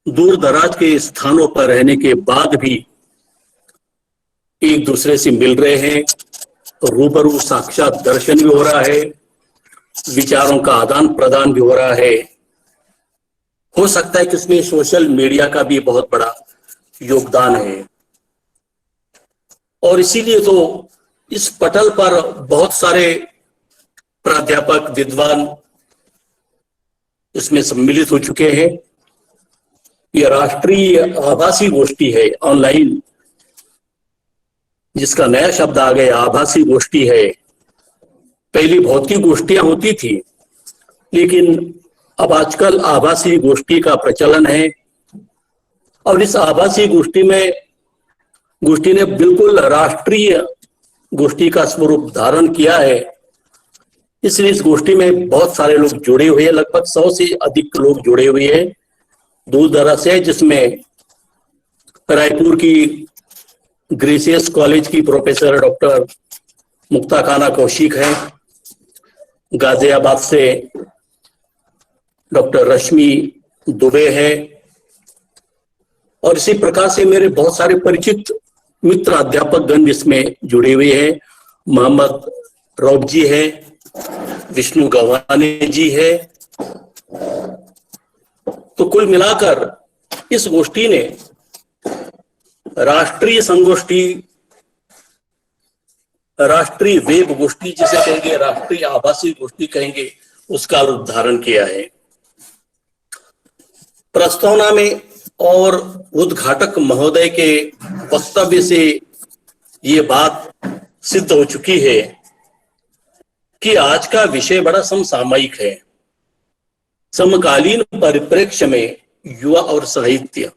दूर दराज के स्थानों पर रहने के बाद भी एक दूसरे से मिल रहे हैं, रूबरू साक्षात दर्शन भी हो रहा है, विचारों का आदान प्रदान भी हो रहा है। हो सकता है कि इसमें सोशल मीडिया का भी बहुत बड़ा योगदान है, और इसीलिए तो इस पटल पर बहुत सारे प्राध्यापक, विद्वान इसमें सम्मिलित हो चुके हैं। यह राष्ट्रीय आभासी गोष्ठी है, ऑनलाइन, जिसका नया शब्द आ गया, आभासी गोष्ठी है। पहली भौतिक गोष्ठियां होती थी, लेकिन अब आजकल आभासी गोष्ठी का प्रचलन है, और इस आभासी गोष्ठी ने बिल्कुल राष्ट्रीय गोष्ठी का स्वरूप धारण किया है। इसलिए इस गोष्ठी में बहुत सारे लोग जुड़े हुए हैं, लगभग 100 से अधिक लोग जुड़े हुए हैं दूर दराज से, जिसमें रायपुर की ग्रेसियस कॉलेज की प्रोफेसर डॉक्टर मुक्ता खाना कौशिक हैं, गाजियाबाद से डॉक्टर रश्मि दुबे है, और इसी प्रकार से मेरे बहुत सारे परिचित मित्र अध्यापक गण इसमें जुड़े हुए हैं। मोहम्मद रौफ जी है, विष्णु गवाने जी है। तो कुल मिलाकर इस गोष्ठी ने राष्ट्रीय संगोष्ठी, राष्ट्रीय वेब गोष्ठी जिसे कहेंगे, राष्ट्रीय आभासी गोष्ठी कहेंगे, उसका रूप धारण किया है। प्रस्तावना में और उद्घाटक महोदय के वक्तव्य से ये बात सिद्ध हो चुकी है कि आज का विषय बड़ा समसामयिक है। समकालीन परिप्रेक्ष्य में युवा और साहित्य,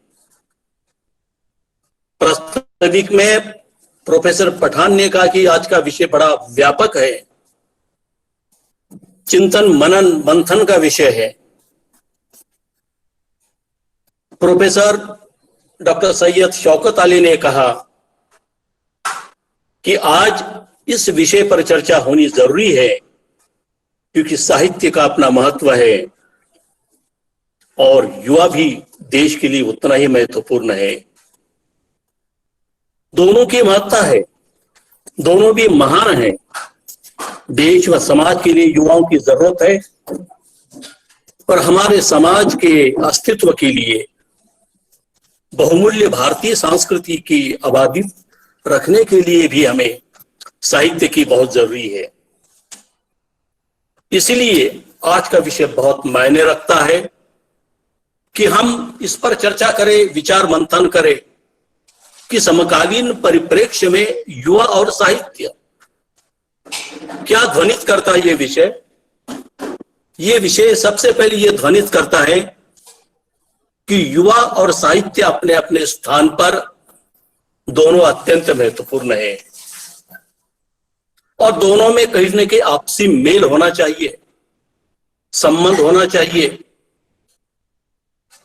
प्रास्ताविक में प्रोफेसर पठान ने कहा कि आज का विषय बड़ा व्यापक है, चिंतन मनन मंथन का विषय है। प्रोफेसर डॉक्टर सैयद शौकत अली ने कहा कि आज इस विषय पर चर्चा होनी जरूरी है क्योंकि साहित्य का अपना महत्व है और युवा भी देश के लिए उतना ही महत्वपूर्ण है। दोनों की महत्ता है, दोनों भी महान हैं। देश व समाज के लिए युवाओं की जरूरत है और हमारे समाज के अस्तित्व के लिए बहुमूल्य भारतीय संस्कृति की आबादी रखने के लिए भी हमें साहित्य की बहुत जरूरी है। इसलिए आज का विषय बहुत मायने रखता है कि हम इस पर चर्चा करें, विचार मंथन करें कि समकालीन परिप्रेक्ष्य में युवा और साहित्य क्या ध्वनित करता है। ये विषय सबसे पहले ये ध्वनित करता है कि युवा और साहित्य अपने अपने स्थान पर दोनों अत्यंत महत्वपूर्ण है और दोनों में कहीं न कहीं आपसी मेल होना चाहिए, संबंध होना चाहिए।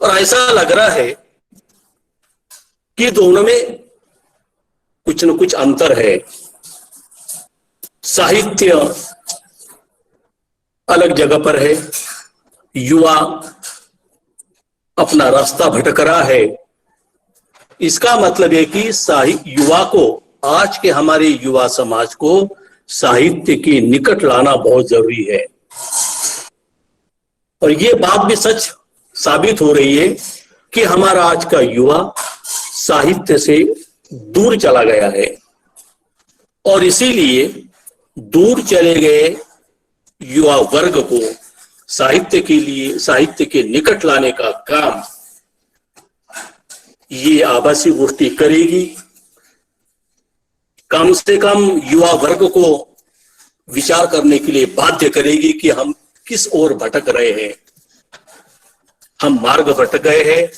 और ऐसा लग रहा है कि दोनों में कुछ न कुछ अंतर है। साहित्य अलग जगह पर है, युवा अपना रास्ता भटक रहा है। इसका मतलब है कि युवा को, आज के हमारे युवा समाज को साहित्य के निकट लाना बहुत जरूरी है। और ये बात भी सच साबित हो रही है कि हमारा आज का युवा साहित्य से दूर चला गया है और इसीलिए दूर चले गए युवा वर्ग को साहित्य के लिए, साहित्य के निकट लाने का काम ये आभासी गोष्ठी करेगी। कम से कम युवा वर्ग को विचार करने के लिए बाध्य करेगी कि हम किस ओर भटक रहे हैं, हम मार्ग भटक गए हैं,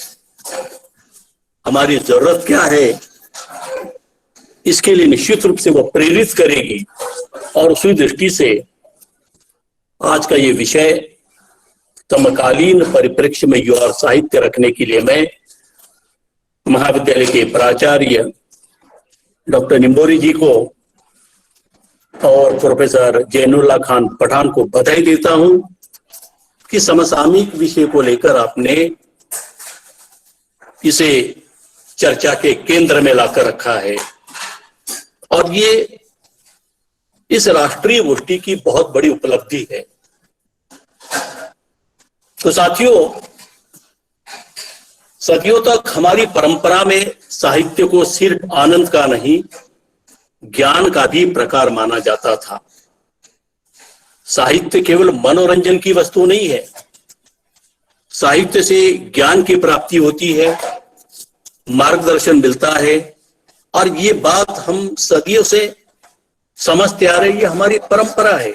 हमारी जरूरत क्या है। इसके लिए निश्चित रूप से वो प्रेरित करेगी और उसी दृष्टि से आज का ये विषय समकालीन परिप्रेक्ष्य में युवा साहित्य रखने के लिए मैं महाविद्यालय के प्राचार्य डॉक्टर निम्बोरी जी को और प्रोफेसर जैनुल्लाह खान पठान को बधाई देता हूं कि समसामयिक विषय को लेकर आपने इसे चर्चा के केंद्र में लाकर रखा है और ये इस राष्ट्रीय गोष्ठी की बहुत बड़ी उपलब्धि है। तो साथियों, सदियों तक हमारी परंपरा में साहित्य को सिर्फ आनंद का नहीं, ज्ञान का भी प्रकार माना जाता था। साहित्य केवल मनोरंजन की वस्तु नहीं है, साहित्य से ज्ञान की प्राप्ति होती है, मार्गदर्शन मिलता है और ये बात हम सदियों से समझते आ रहे हैं, ये हमारी परंपरा है।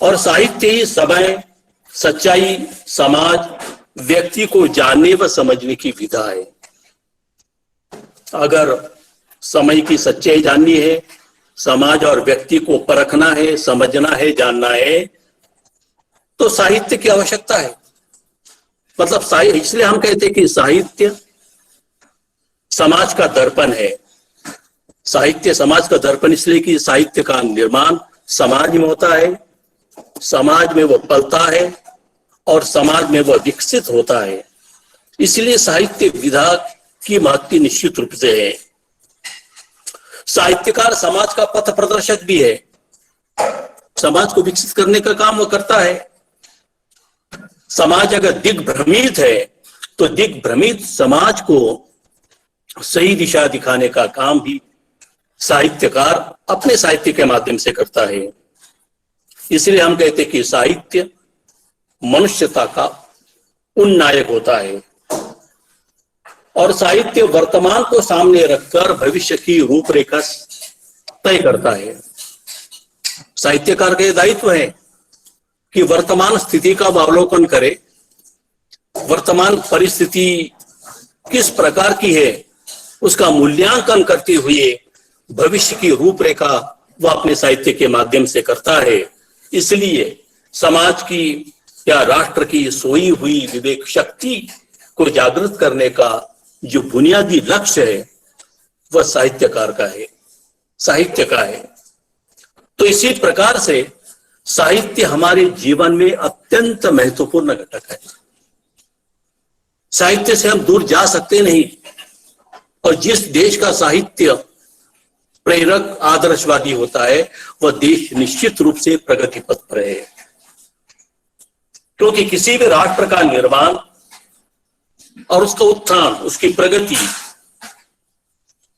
और साहित्य ही समय, सच्चाई, समाज, व्यक्ति को जानने व समझने की विधा है। अगर समय की सच्चाई जाननी है, समाज और व्यक्ति को परखना है, समझना है, जानना है, तो साहित्य की आवश्यकता है। मतलब साहित्य, इसलिए हम कहते हैं कि साहित्य समाज का दर्पण है। साहित्य समाज का दर्पण इसलिए कि साहित्य का निर्माण समाज में होता है, समाज में वो पलता है और समाज में वह विकसित होता है। इसलिए साहित्य विधा की महत्व निश्चित रूप से है। साहित्यकार समाज का पथ प्रदर्शक भी है, समाज को विकसित करने का काम वो करता है। समाज अगर दिग्भ्रमित है तो दिग्भ्रमित समाज को सही दिशा दिखाने का काम भी साहित्यकार अपने साहित्य के माध्यम से करता है। इसलिए हम कहते हैं कि साहित्य मनुष्यता का उन्नायक होता है और साहित्य वर्तमान को सामने रखकर भविष्य की रूपरेखा तय करता है। साहित्यकार का दायित्व है कि वर्तमान स्थिति का अवलोकन करे, वर्तमान परिस्थिति किस प्रकार की है उसका मूल्यांकन करते हुए भविष्य की रूपरेखा वह अपने साहित्य के माध्यम से करता है। इसलिए समाज की या राष्ट्र की सोई हुई विवेक शक्ति को जागृत करने का जो बुनियादी लक्ष्य है वह साहित्यकार का है, साहित्य का है। तो इसी प्रकार से साहित्य हमारे जीवन में अत्यंत महत्वपूर्ण घटक है। साहित्य से हम दूर जा सकते नहीं, और जिस देश का साहित्य प्रेरक आदर्शवादी होता है वह देश निश्चित रूप से प्रगति पथ पर है, क्योंकि किसी भी राष्ट्र का निर्माण और उसका उत्थान, उसकी प्रगति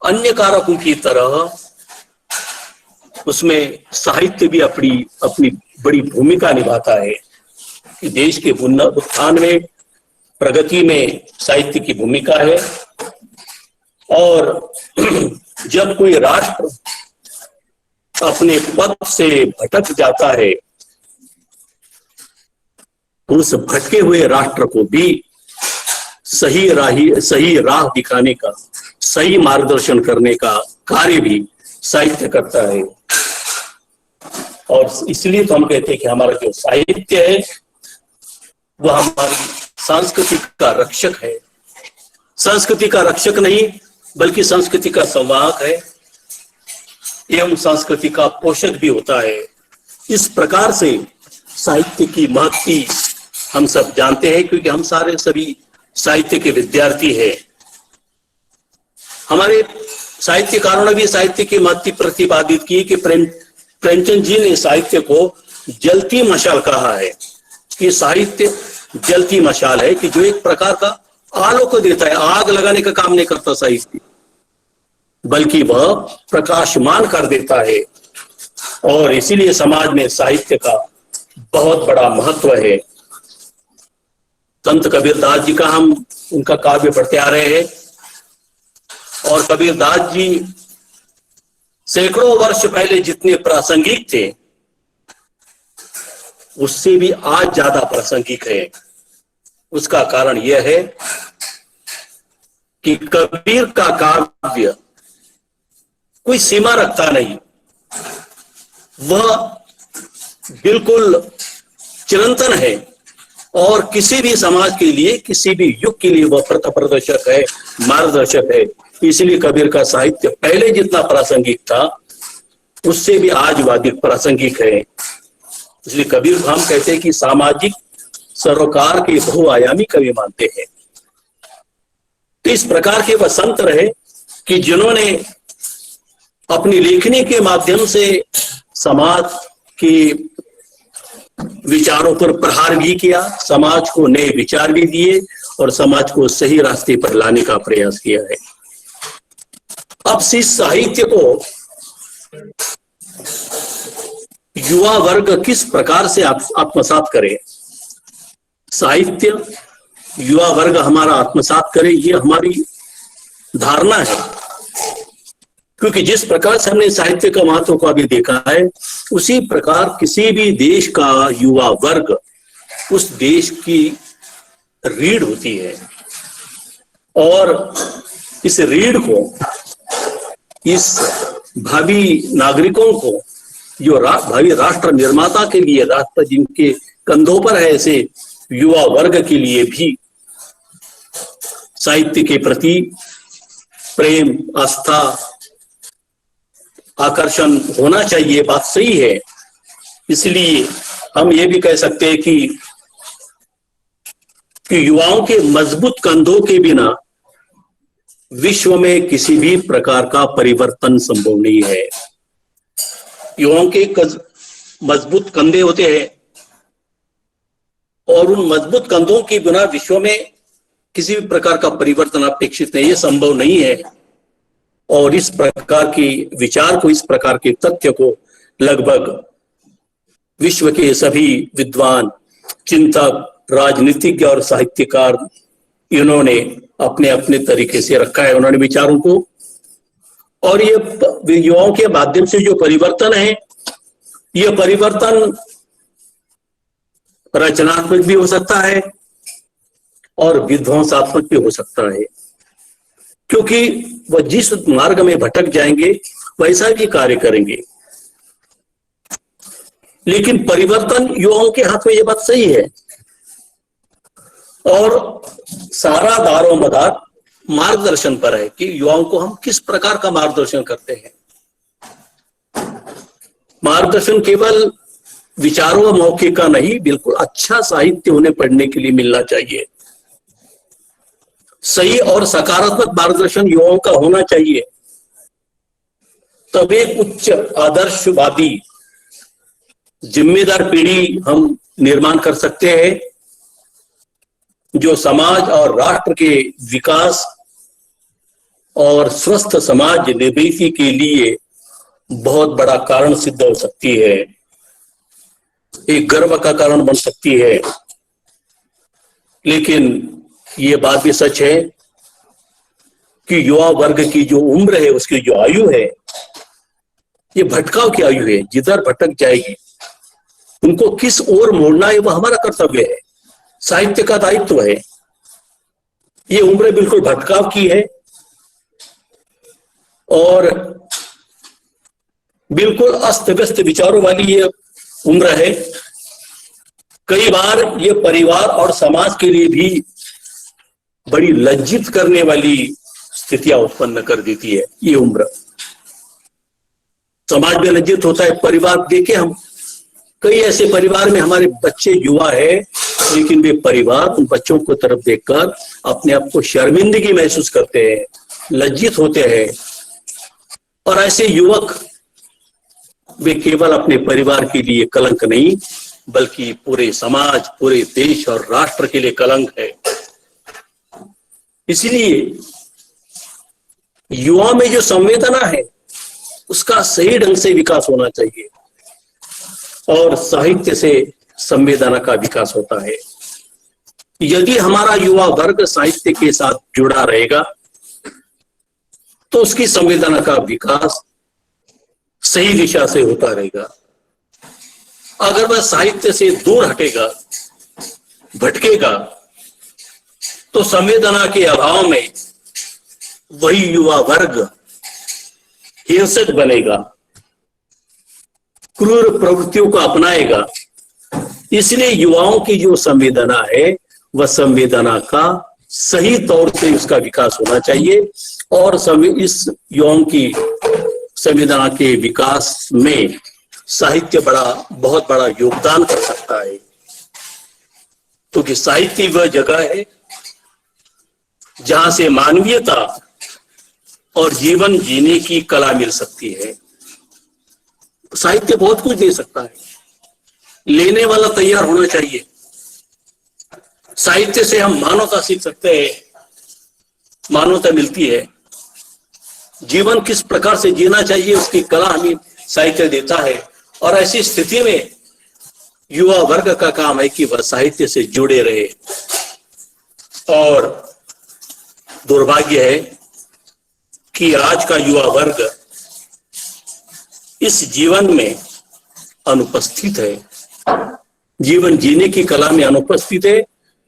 अन्य कारकों की तरह उसमें साहित्य भी अपनी बड़ी भूमिका निभाता है कि देश के उत्थान में, प्रगति में साहित्य की भूमिका है। और जब कोई राष्ट्र अपने पथ से भटक जाता है तो उस भटके हुए राष्ट्र को भी सही राह दिखाने का, सही मार्गदर्शन करने का कार्य भी साहित्य करता है। और इसलिए तो हम कहते हैं कि हमारा जो साहित्य है वह हमारी संस्कृति का रक्षक है। संस्कृति का रक्षक नहीं बल्कि संस्कृति का संवाहक है एवं संस्कृति का पोषक भी होता है। इस प्रकार से साहित्य की महत्ती हम सब जानते हैं, क्योंकि हम सभी साहित्य के विद्यार्थी हैं। हमारे साहित्यकारों ने भी साहित्य की महत्ती प्रतिपादित की कि प्रेमचंद जी ने साहित्य को जलती मशाल कहा है कि साहित्य जलती मशाल है, कि जो एक प्रकार का आलोक देता है। आग लगाने का काम नहीं करता साहित्य, बल्कि वह प्रकाशमान कर देता है। और इसीलिए समाज में साहित्य का बहुत बड़ा महत्व है। संत कबीरदास जी का हम उनका काव्य पढ़ते आ रहे हैं, और कबीरदास जी सैकड़ों वर्ष पहले जितने प्रासंगिक थे उससे भी आज ज्यादा प्रासंगिक है। उसका कारण यह है कि कबीर का काव्य कोई सीमा रखता नहीं, वह बिल्कुल चिरंतन है और किसी भी समाज के लिए, किसी भी युग के लिए वह पथ प्रदर्शक है, मार्गदर्शक है। इसलिए कबीर का साहित्य पहले जितना प्रासंगिक था उससे भी आज अधिक प्रासंगिक है। इसलिए कबीर को हम कहते हैं कि सामाजिक सरोकार के बहुआयामी कवि मानते हैं। तो इस प्रकार के वह संत रहे कि जिन्होंने अपनी लेखनी के माध्यम से समाज के विचारों पर प्रहार भी किया, समाज को नए विचार भी दिए और समाज को सही रास्ते पर लाने का प्रयास किया है। अब इस साहित्य को युवा वर्ग किस प्रकार से आत्मसात करे, साहित्य युवा वर्ग हमारा आत्मसात करे, ये हमारी धारणा है। क्योंकि जिस प्रकार से हमने साहित्य का महत्व को अभी देखा है, उसी प्रकार किसी भी देश का युवा वर्ग उस देश की रीढ़ होती है, और इस रीढ़ को, इस भावी नागरिकों को, जो भावी राष्ट्र निर्माता के लिए, राष्ट्र जिनके कंधों पर है, ऐसे युवा वर्ग के लिए भी साहित्य के प्रति प्रेम, आस्था, आकर्षण होना चाहिए। बात सही है। इसलिए हम ये भी कह सकते हैं कि युवाओं के मजबूत कंधों के बिना विश्व में किसी भी प्रकार का परिवर्तन संभव नहीं है। युवाओं के मजबूत कंधे होते हैं और उन मजबूत कंधों के बिना विश्व में किसी भी प्रकार का परिवर्तन अपेक्षित नहीं, ये संभव नहीं है। और इस प्रकार के विचार को, इस प्रकार के तथ्य को लगभग विश्व के सभी विद्वान, चिंतक, राजनीतिज्ञ और साहित्यकार इन्होंने अपने अपने तरीके से रखा है उन्होंने विचारों को। और ये युवाओं के माध्यम से जो परिवर्तन है, ये परिवर्तन रचनात्मक भी हो सकता है और विध्वंसात्मक भी हो सकता है। क्योंकि वह जिस मार्ग में भटक जाएंगे वैसा भी कार्य करेंगे। लेकिन परिवर्तन युवाओं के हाथ में, ये बात सही है, और सारा दारोमदार मार्गदर्शन पर है कि युवाओं को हम किस प्रकार का मार्गदर्शन करते हैं। मार्गदर्शन केवल विचारों व मौके का नहीं, बिल्कुल अच्छा साहित्य उन्हें पढ़ने के लिए मिलना चाहिए। सही और सकारात्मक मार्गदर्शन युवाओं का होना चाहिए, तब एक उच्च आदर्शवादी जिम्मेदार पीढ़ी हम निर्माण कर सकते हैं, जो समाज और राष्ट्र के विकास और स्वस्थ समाज निर्मिति के लिए बहुत बड़ा कारण सिद्ध हो सकती है, एक गर्व का कारण बन सकती है। लेकिन ये बात भी सच है कि युवा वर्ग की जो उम्र है, उसकी जो आयु है, ये भटकाव की आयु है, जिधर भटक जाएगी उनको किस ओर मोड़ना है वह हमारा कर्तव्य है, साहित्य का दायित्व है। ये उम्र बिल्कुल भटकाव की है और बिल्कुल अस्त व्यस्त विचारों वाली ये उम्र है। कई बार ये परिवार और समाज के लिए भी बड़ी लज्जित करने वाली स्थितियां उत्पन्न कर देती है। ये उम्र समाज में लज्जित होता है, परिवार देखे हम कई ऐसे परिवार में हमारे बच्चे युवा है, लेकिन वे परिवार उन बच्चों को तरफ देखकर अपने आप को शर्मिंदगी महसूस करते हैं, लज्जित होते हैं। और ऐसे युवक वे केवल अपने परिवार के लिए कलंक नहीं, बल्कि पूरे समाज, पूरे देश और राष्ट्र के लिए कलंक है। इसलिए युवा में जो संवेदना है उसका सही ढंग से विकास होना चाहिए, और साहित्य से संवेदना का विकास होता है। यदि हमारा युवा वर्ग साहित्य के साथ जुड़ा रहेगा तो उसकी संवेदना का विकास सही दिशा से होता रहेगा। अगर वह साहित्य से दूर हटेगा, भटकेगा, तो संवेदना के अभाव में वही युवा वर्ग हिंसक बनेगा, क्रूर प्रवृत्तियों को अपनाएगा। इसलिए युवाओं की जो संवेदना है वह संवेदना का सही तौर से उसका विकास होना चाहिए, और इस युवाओं की संवेदना के विकास में साहित्य बहुत बड़ा योगदान कर सकता है। क्योंकि साहित्य वह जगह है जहां से मानवीयता और जीवन जीने की कला मिल सकती है। साहित्य बहुत कुछ दे सकता है, लेने वाला तैयार होना चाहिए। साहित्य से हम मानवता सीख सकते हैं, मानवता मिलती है। जीवन किस प्रकार से जीना चाहिए उसकी कला हमें साहित्य देता है, और ऐसी स्थिति में युवा वर्ग का काम है कि वह साहित्य से जुड़े रहे। और दुर्भाग्य है कि आज का युवा वर्ग इस जीवन में अनुपस्थित है, जीवन जीने की कला में अनुपस्थित है,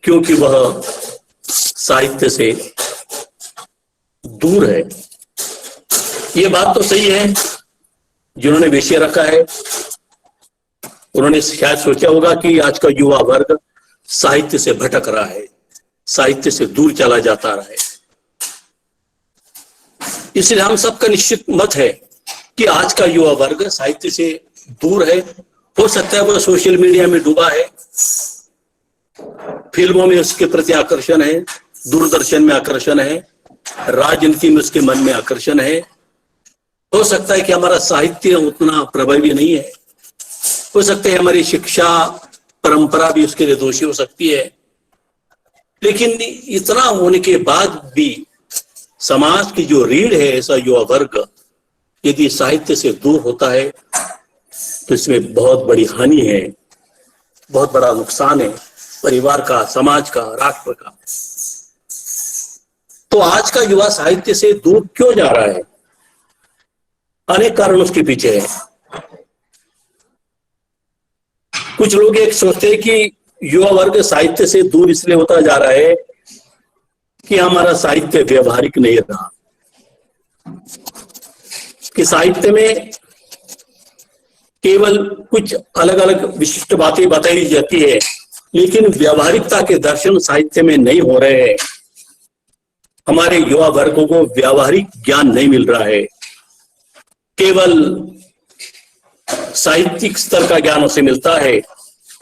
क्योंकि वह साहित्य से दूर है। ये बात तो सही है, जिन्होंने विषय रखा है उन्होंने शायद सोचा होगा कि आज का युवा वर्ग साहित्य से भटक रहा है, साहित्य से दूर चला जाता रहा है। इसलिए हम सबका निश्चित मत है कि आज का युवा वर्ग साहित्य से दूर है। हो सकता है वह सोशल मीडिया में डूबा है, फिल्मों में उसके प्रति आकर्षण है, दूरदर्शन में आकर्षण है, राजनीति में उसके मन में आकर्षण है। हो सकता है कि हमारा साहित्य उतना प्रभावी नहीं है, हो सकता है हमारी शिक्षा परंपरा भी उसके लिए दोषी हो सकती है। लेकिन इतना होने के बाद भी समाज की जो रीढ़ है, ऐसा युवा वर्ग यदि साहित्य से दूर होता है तो इसमें बहुत बड़ी हानि है, बहुत बड़ा नुकसान है परिवार का, समाज का, राष्ट्र का। तो आज का युवा साहित्य से दूर क्यों जा रहा है? अनेक कारण उसके पीछे है। कुछ लोग एक सोचते हैं कि युवा वर्ग साहित्य से दूर इसलिए होता जा रहा है कि हमारा साहित्य व्यवहारिक नहीं रहा, कि साहित्य में केवल कुछ अलग अलग विशिष्ट बातें बताई जाती है, लेकिन व्यवहारिकता के दर्शन साहित्य में नहीं हो रहे हैं। हमारे युवा वर्गों को व्यवहारिक ज्ञान नहीं मिल रहा है, केवल साहित्यिक स्तर का ज्ञान उसे मिलता है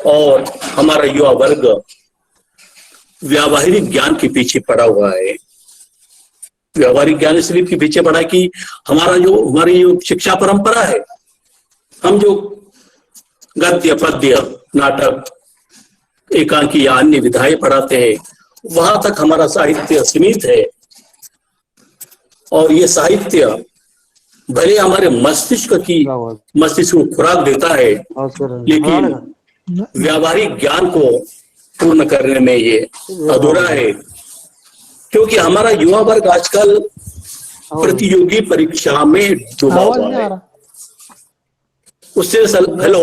और हमारा युवा वर्ग व्यावहारिक ज्ञान के पीछे पड़ा हुआ है। व्यावहारिक ज्ञान इसलिए के पीछे पड़ा कि हमारी जो शिक्षा परंपरा है, हम जो गद्य पद्य नाटक एकांकी या अन्य विधाएं पढ़ाते हैं, वहां तक हमारा साहित्य सीमित है। और ये साहित्य भले हमारे मस्तिष्क को खुराक देता है, लेकिन व्यावहारिक ज्ञान को पूर्ण करने में ये अधूरा है, क्योंकि हमारा युवा वर्ग आजकल प्रतियोगी परीक्षा में डूबा हुआ है। उससे हेलो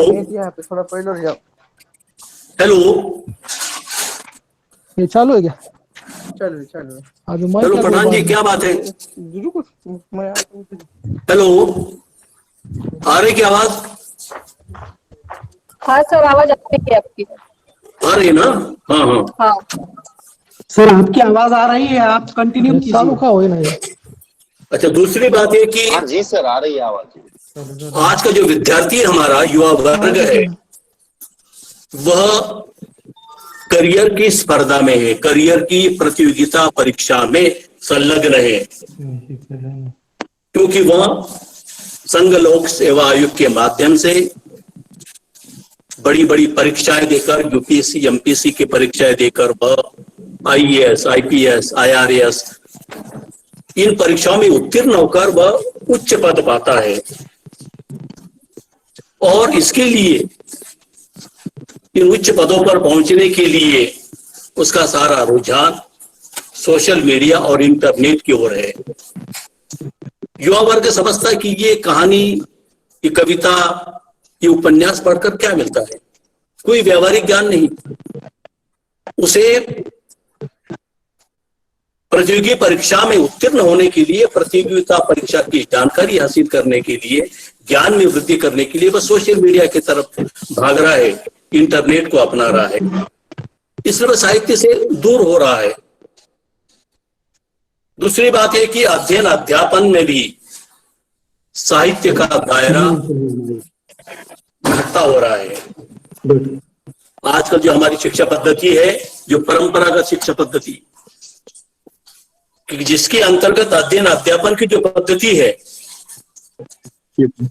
ये चालू है क्या? चालू हेलो प्रधान जी, क्या बात है? हेलो, आ रही क्या आवाज? हाँ सर, आवाज आ रही है आपकी। आ रही है ना? हाँ हाँ हाँ सर आपकी आवाज आ रही है, आप कंटिन्यू कीजिए। चालू का हो ही नहीं। अच्छा, दूसरी बात है कि जी सर, आ रही है आवाज। आज का जो विद्यार्थी हमारा युवा वर्ग है, वह करियर की स्पर्धा में है, करियर की प्रतियोगिता परीक्षा में संलग्न है, क्योंकि वह संघ लोक सेवा आयोग के माध्यम से बड़ी बड़ी परीक्षाएं देकर, यूपीएससी एमपीएससी की परीक्षाएं देकर वह आईएएस आईपीएस IRAS इन परीक्षाओं में उत्तीर्ण होकर वह उच्च पद पाता है। और इसके लिए, इन उच्च पदों पर पहुंचने के लिए उसका सारा रुझान सोशल मीडिया और इंटरनेट की ओर है। युवा वर्ग समझता है कि ये कहानी, ये कविता, ये उपन्यास पढ़कर क्या मिलता है, कोई व्यावहारिक ज्ञान नहीं। उसे प्रतियोगी परीक्षा में उत्तीर्ण होने के लिए, प्रतियोगिता परीक्षा की जानकारी हासिल करने के लिए, ज्ञान में वृद्धि करने के लिए वह सोशल मीडिया की तरफ भाग रहा है, इंटरनेट को अपना रहा है, इसलिए वह साहित्य से दूर हो रहा है। दूसरी बात है कि अध्ययन अध्यापन में भी साहित्य का दायरा घटता हो रहा है। आजकल जो हमारी शिक्षा पद्धति है, जो परंपरागत शिक्षा पद्धति, जिसके अंतर्गत अध्ययन अध्यापन की जो पद्धति है,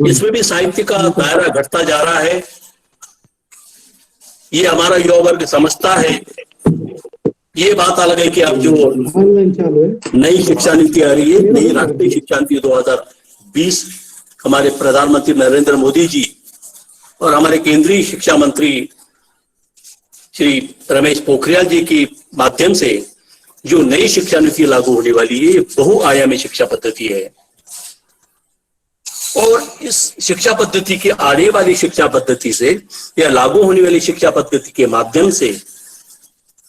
इसमें भी साहित्य का दायरा घटता जा रहा है। ये हमारा युवा वर्ग समझता है। ये बात अलग है कि अब जो नई शिक्षा नीति आ रही है, नई राष्ट्रीय शिक्षा नीति 2020, हमारे प्रधानमंत्री नरेंद्र मोदी जी और हमारे केंद्रीय शिक्षा मंत्री श्री रमेश पोखरियाल जी के माध्यम से जो नई शिक्षा नीति लागू होने वाली है, बहुआयामी शिक्षा पद्धति है। और इस शिक्षा पद्धति के आने वाली शिक्षा पद्धति से या लागू होने वाली शिक्षा पद्धति के माध्यम से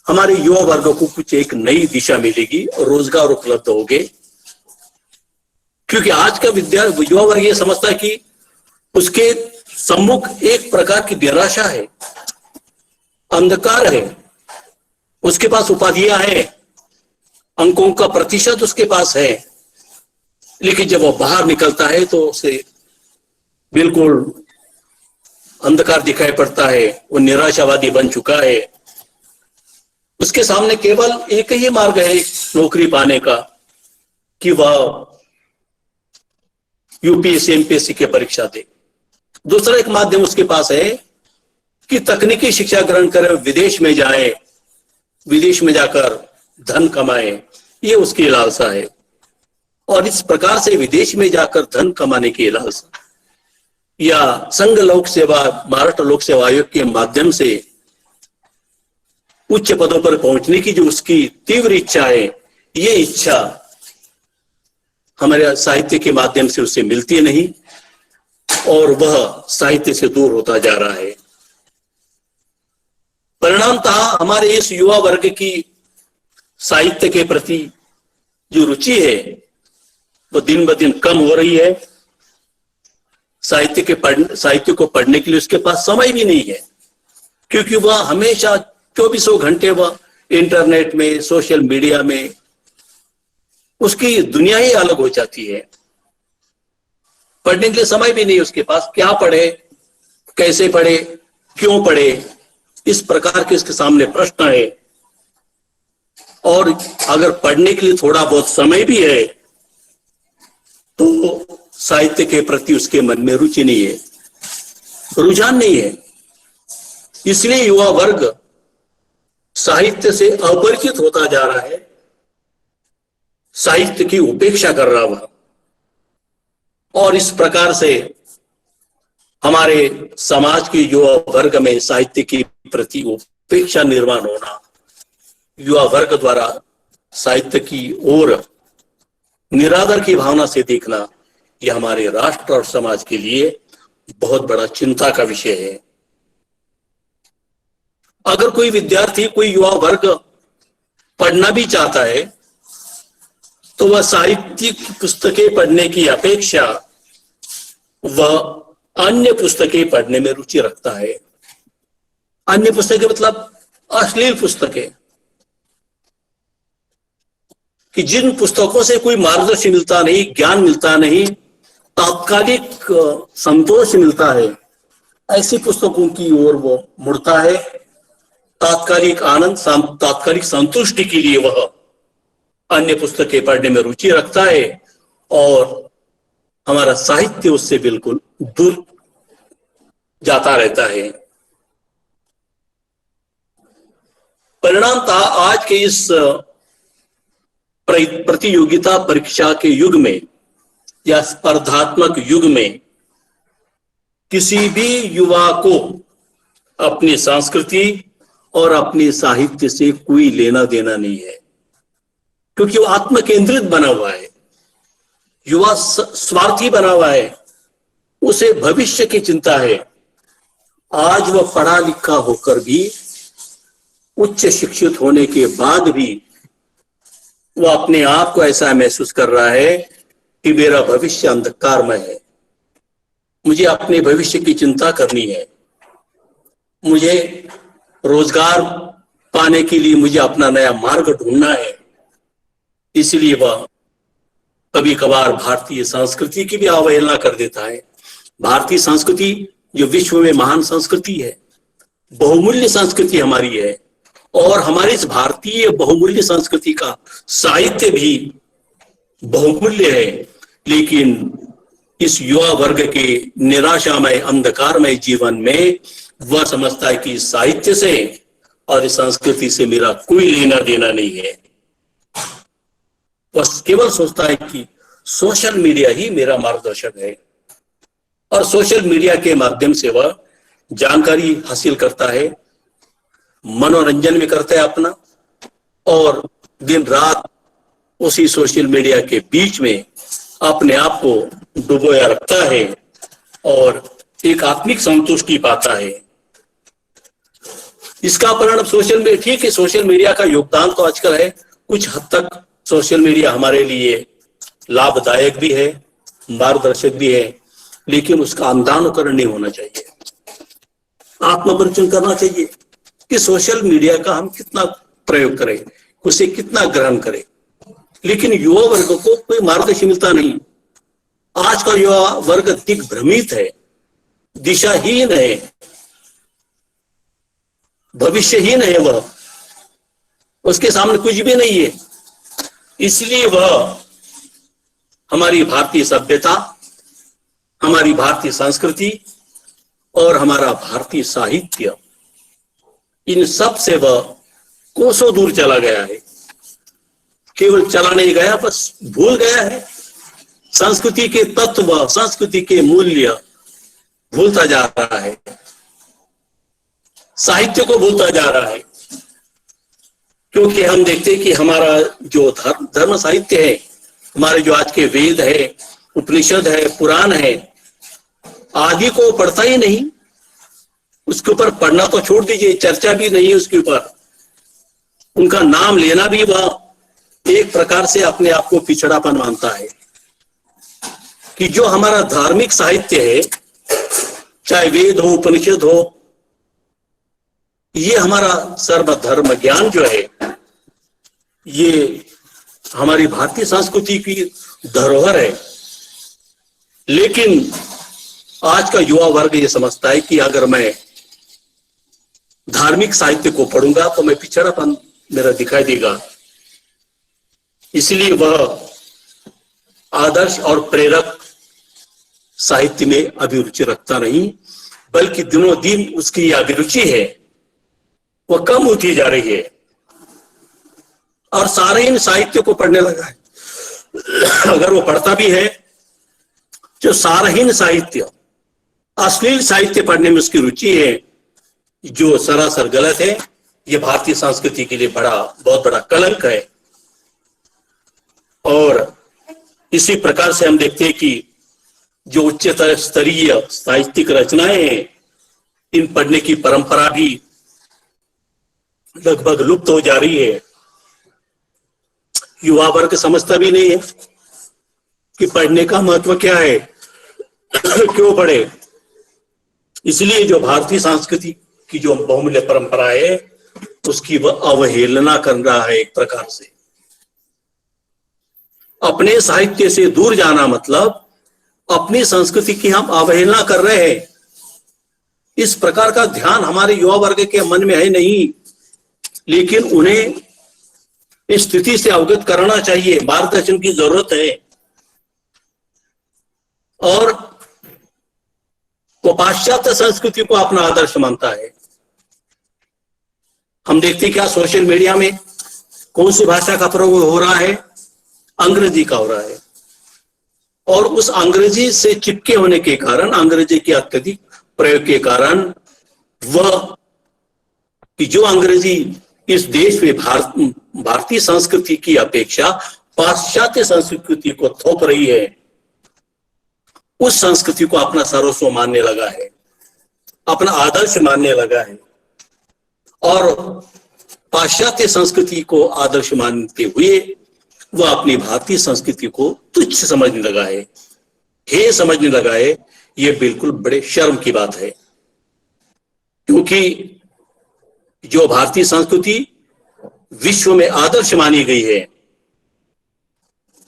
हमारे युवा वर्ग को कुछ एक नई दिशा मिलेगी और रोजगार उपलब्ध होंगे। क्योंकि आज का युवा वर्ग ये समझता है कि उसके सम्मुख एक प्रकार की निराशा है, अंधकार है। उसके पास उपाधियां हैं, अंकों का प्रतिशत उसके पास है, लेकिन जब वो बाहर निकलता है तो उसे बिल्कुल अंधकार दिखाई पड़ता है, वो निराशावादी बन चुका है। उसके सामने केवल एक ही मार्ग है नौकरी पाने का, कि वह यूपीएससी एमपीएससी की परीक्षा दे। दूसरा एक माध्यम उसके पास है कि तकनीकी शिक्षा ग्रहण कर विदेश में जाए, विदेश में जाकर धन कमाए, ये उसकी लालसा है। और इस प्रकार से विदेश में जाकर धन कमाने की लालसा या संघ लोक सेवा, महाराष्ट्र लोक सेवा आयोग के माध्यम से उच्च पदों पर पहुंचने की जो उसकी तीव्र इच्छा है, ये इच्छा हमारे साहित्य के माध्यम से उसे मिलती नहीं और वह साहित्य से दूर होता जा रहा है। परिणामतः हमारे इस युवा वर्ग की साहित्य के प्रति जो रुचि है वो दिन ब दिन कम हो रही है। साहित्य को पढ़ने के लिए उसके पास समय भी नहीं है, क्योंकि वह हमेशा 24 घंटे वह इंटरनेट में, सोशल मीडिया में, उसकी दुनिया ही अलग हो जाती है। पढ़ने के लिए समय भी नहीं उसके पास। क्या पढ़े, कैसे पढ़े, क्यों पढ़े, इस प्रकार के इसके सामने प्रश्न है। और अगर पढ़ने के लिए थोड़ा बहुत समय भी है तो साहित्य के प्रति उसके मन में रुचि नहीं है, रुझान नहीं है। इसलिए युवा वर्ग साहित्य से अपरिचित होता जा रहा है, साहित्य की उपेक्षा कर रहा वह। और इस प्रकार से हमारे समाज के युवा वर्ग में साहित्य के प्रति उपेक्षा निर्माण होना, युवा वर्ग द्वारा साहित्य की ओर निरादर की भावना से देखना, यह हमारे राष्ट्र और समाज के लिए बहुत बड़ा चिंता का विषय है। अगर कोई विद्यार्थी, कोई युवा वर्ग पढ़ना भी चाहता है तो वह साहित्यिक पुस्तकें पढ़ने की अपेक्षा वह अन्य पुस्तकें पढ़ने में रुचि रखता है। अन्य पुस्तकें मतलब अश्लील पुस्तकें, कि जिन पुस्तकों से कोई मार्गदर्शन मिलता नहीं, ज्ञान मिलता नहीं, तात्कालिक संतोष मिलता है, ऐसी पुस्तकों की ओर वो मुड़ता है। तात्कालिक आनंद, तात्कालिक संतुष्टि के लिए वह अन्य पुस्तकें पढ़ने में रुचि रखता है और हमारा साहित्य उससे बिल्कुल दूर जाता रहता है। परिणामतः आज के इस प्रतियोगिता परीक्षा के युग में या स्पर्धात्मक युग में किसी भी युवा को अपनी संस्कृति और अपने साहित्य से कोई लेना देना नहीं है, क्योंकि वो आत्म केंद्रित बना हुआ है, युवा स्वार्थी बना हुआ है, उसे भविष्य की चिंता है। आज वह पढ़ा लिखा होकर भी, उच्च शिक्षित होने के बाद भी वह अपने आप को ऐसा महसूस कर रहा है कि मेरा भविष्य अंधकारमय है, मुझे अपने भविष्य की चिंता करनी है, मुझे रोजगार पाने के लिए मुझे अपना नया मार्ग ढूंढना है। इसलिए वह कभी कभार भारतीय संस्कृति की भी अवहेलना कर देता है। भारतीय संस्कृति जो विश्व में महान संस्कृति है, बहुमूल्य संस्कृति हमारी है, और हमारी इस भारतीय बहुमूल्य संस्कृति का साहित्य भी बहुमूल्य है। लेकिन इस युवा वर्ग के निराशामय, अंधकारमय जीवन में वह समझता है कि साहित्य से और इस संस्कृति से मेरा कोई लेना देना नहीं है। वह केवल सोचता है कि सोशल मीडिया ही मेरा मार्गदर्शक है, और सोशल मीडिया के माध्यम से वह जानकारी हासिल करता है, मनोरंजन भी करता है अपना, और दिन रात उसी सोशल मीडिया के बीच में अपने आप को डुबोया रखता है और एक आत्मिक संतुष्टि पाता है। इसका परिणाम सोशल मीडिया, ठीक है, सोशल मीडिया का योगदान तो आजकल है, कुछ हद तक सोशल मीडिया हमारे लिए लाभदायक भी है, मार्गदर्शक भी है, लेकिन उसका अंधानुकरण नहीं होना चाहिए। आत्मपरीक्षण करना चाहिए कि सोशल मीडिया का हम कितना प्रयोग करें, उसे कितना ग्रहण करें। लेकिन युवा वर्ग को कोई मार्गदर्शन मिलता नहीं। आज का युवा वर्ग दिग्भ्रमित है, दिशाहीन है, भविष्यहीन है, वह उसके सामने कुछ भी नहीं है। इसलिए वह हमारी भारतीय सभ्यता, हमारी भारतीय संस्कृति और हमारा भारतीय साहित्य, इन सब से वह कोसों दूर चला गया है। केवल चला नहीं गया, बस भूल गया है। संस्कृति के तत्व, संस्कृति के मूल्य भूलता जा रहा है, साहित्य को भूलता जा रहा है। क्योंकि हम देखते हैं कि हमारा जो धर्म साहित्य है, हमारे जो आज के वेद है, उपनिषद है, पुराण है, आदि को पढ़ता ही नहीं। उसके ऊपर पढ़ना तो छोड़ दीजिए, चर्चा भी नहीं है उसके ऊपर। उनका नाम लेना भी वह एक प्रकार से अपने आप को पिछड़ापन मानता है कि जो हमारा धार्मिक साहित्य है, चाहे वेद हो, उपनिषद हो, ये हमारा सर्वधर्म ज्ञान जो है, ये हमारी भारतीय संस्कृति की धरोहर है। लेकिन आज का युवा वर्ग ये समझता है कि अगर मैं धार्मिक साहित्य को पढ़ूंगा तो मैं पिछड़ापन मेरा दिखाई देगा, इसलिए वह आदर्श और प्रेरक साहित्य में अभिरुचि रखता नहीं, बल्कि दिनों दिन उसकी अभिरुचि है वह कम होती जा रही है और सारे इन साहित्य को पढ़ने लगा है। अगर वो पढ़ता भी है जो सारहीन साहित्य, अश्लील साहित्य पढ़ने में उसकी रुचि है, जो सरासर गलत है। ये भारतीय संस्कृति के लिए बहुत बड़ा कलंक है। और इसी प्रकार से हम देखते हैं कि जो उच्चतर स्तरीय साहित्यिक रचनाएं हैं, इन पढ़ने की परंपरा भी लगभग लुप्त हो जा रही है। युवा वर्ग समझता भी नहीं है कि पढ़ने का महत्व क्या है, क्यों पढ़े। इसलिए जो भारतीय संस्कृति की जो बहुमूल्य परंपरा है, उसकी वह अवहेलना कर रहा है। एक प्रकार से अपने साहित्य से दूर जाना मतलब अपनी संस्कृति की हम अवहेलना कर रहे हैं। इस प्रकार का ध्यान हमारे युवा वर्ग के मन में है नहीं, लेकिन उन्हें इस स्थिति से अवगत कराना चाहिए, मार्गदर्शन की जरूरत है। और वो पाश्चात्य संस्कृति को अपना आदर्श मानता है। हम देखते क्या सोशल मीडिया में कौन सी भाषा का प्रयोग हो रहा है, अंग्रेजी का हो रहा है। और उस अंग्रेजी से चिपके होने के कारण, अंग्रेजी के अत्यधिक प्रयोग के कारण, वह कि जो अंग्रेजी इस देश में भारतीय संस्कृति की अपेक्षा पाश्चात्य संस्कृति को थोप रही है, उस संस्कृति को अपना सर्वस्व मानने लगा है, अपना आदर्श मानने लगा है। और पाश्चात्य संस्कृति को आदर्श मानते हुए वह अपनी भारतीय संस्कृति को तुच्छ समझने लगा है, हे समझने लगा है। यह बिल्कुल बड़े शर्म की बात है, क्योंकि जो भारतीय संस्कृति विश्व में आदर्श मानी गई है,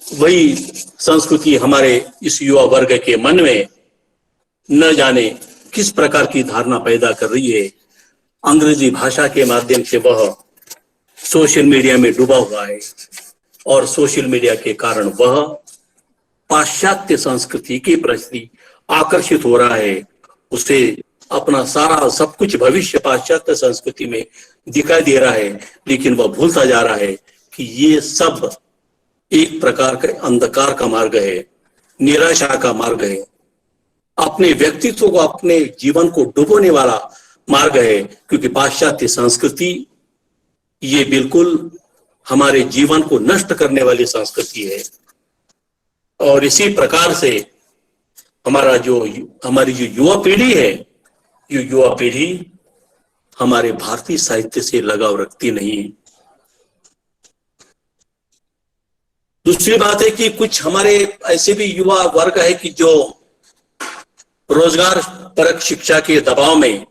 वही संस्कृति हमारे इस युवा वर्ग के मन में न जाने किस प्रकार की धारणा पैदा कर रही है। अंग्रेजी भाषा के माध्यम से वह सोशल मीडिया में डूबा हुआ है और सोशल मीडिया के कारण वह पाश्चात्य संस्कृति के प्रति आकर्षित हो रहा है। उसे अपना सारा सब कुछ भविष्य पाश्चात्य संस्कृति में दिखाई दे रहा है, लेकिन वह भूलता जा रहा है कि ये सब एक प्रकार का अंधकार का मार्ग है, निराशा का मार्ग है, अपने व्यक्तित्व को, अपने जीवन को डुबोने वाला मार्ग है। क्योंकि पाश्चात्य संस्कृति ये बिल्कुल हमारे जीवन को नष्ट करने वाली संस्कृति है। और इसी प्रकार से हमारी जो युवा पीढ़ी है, ये युवा पीढ़ी हमारे भारतीय साहित्य से लगाव रखती नहीं। दूसरी बात है कि कुछ हमारे ऐसे भी युवा वर्ग है कि जो रोजगार परक शिक्षा के दबाव में,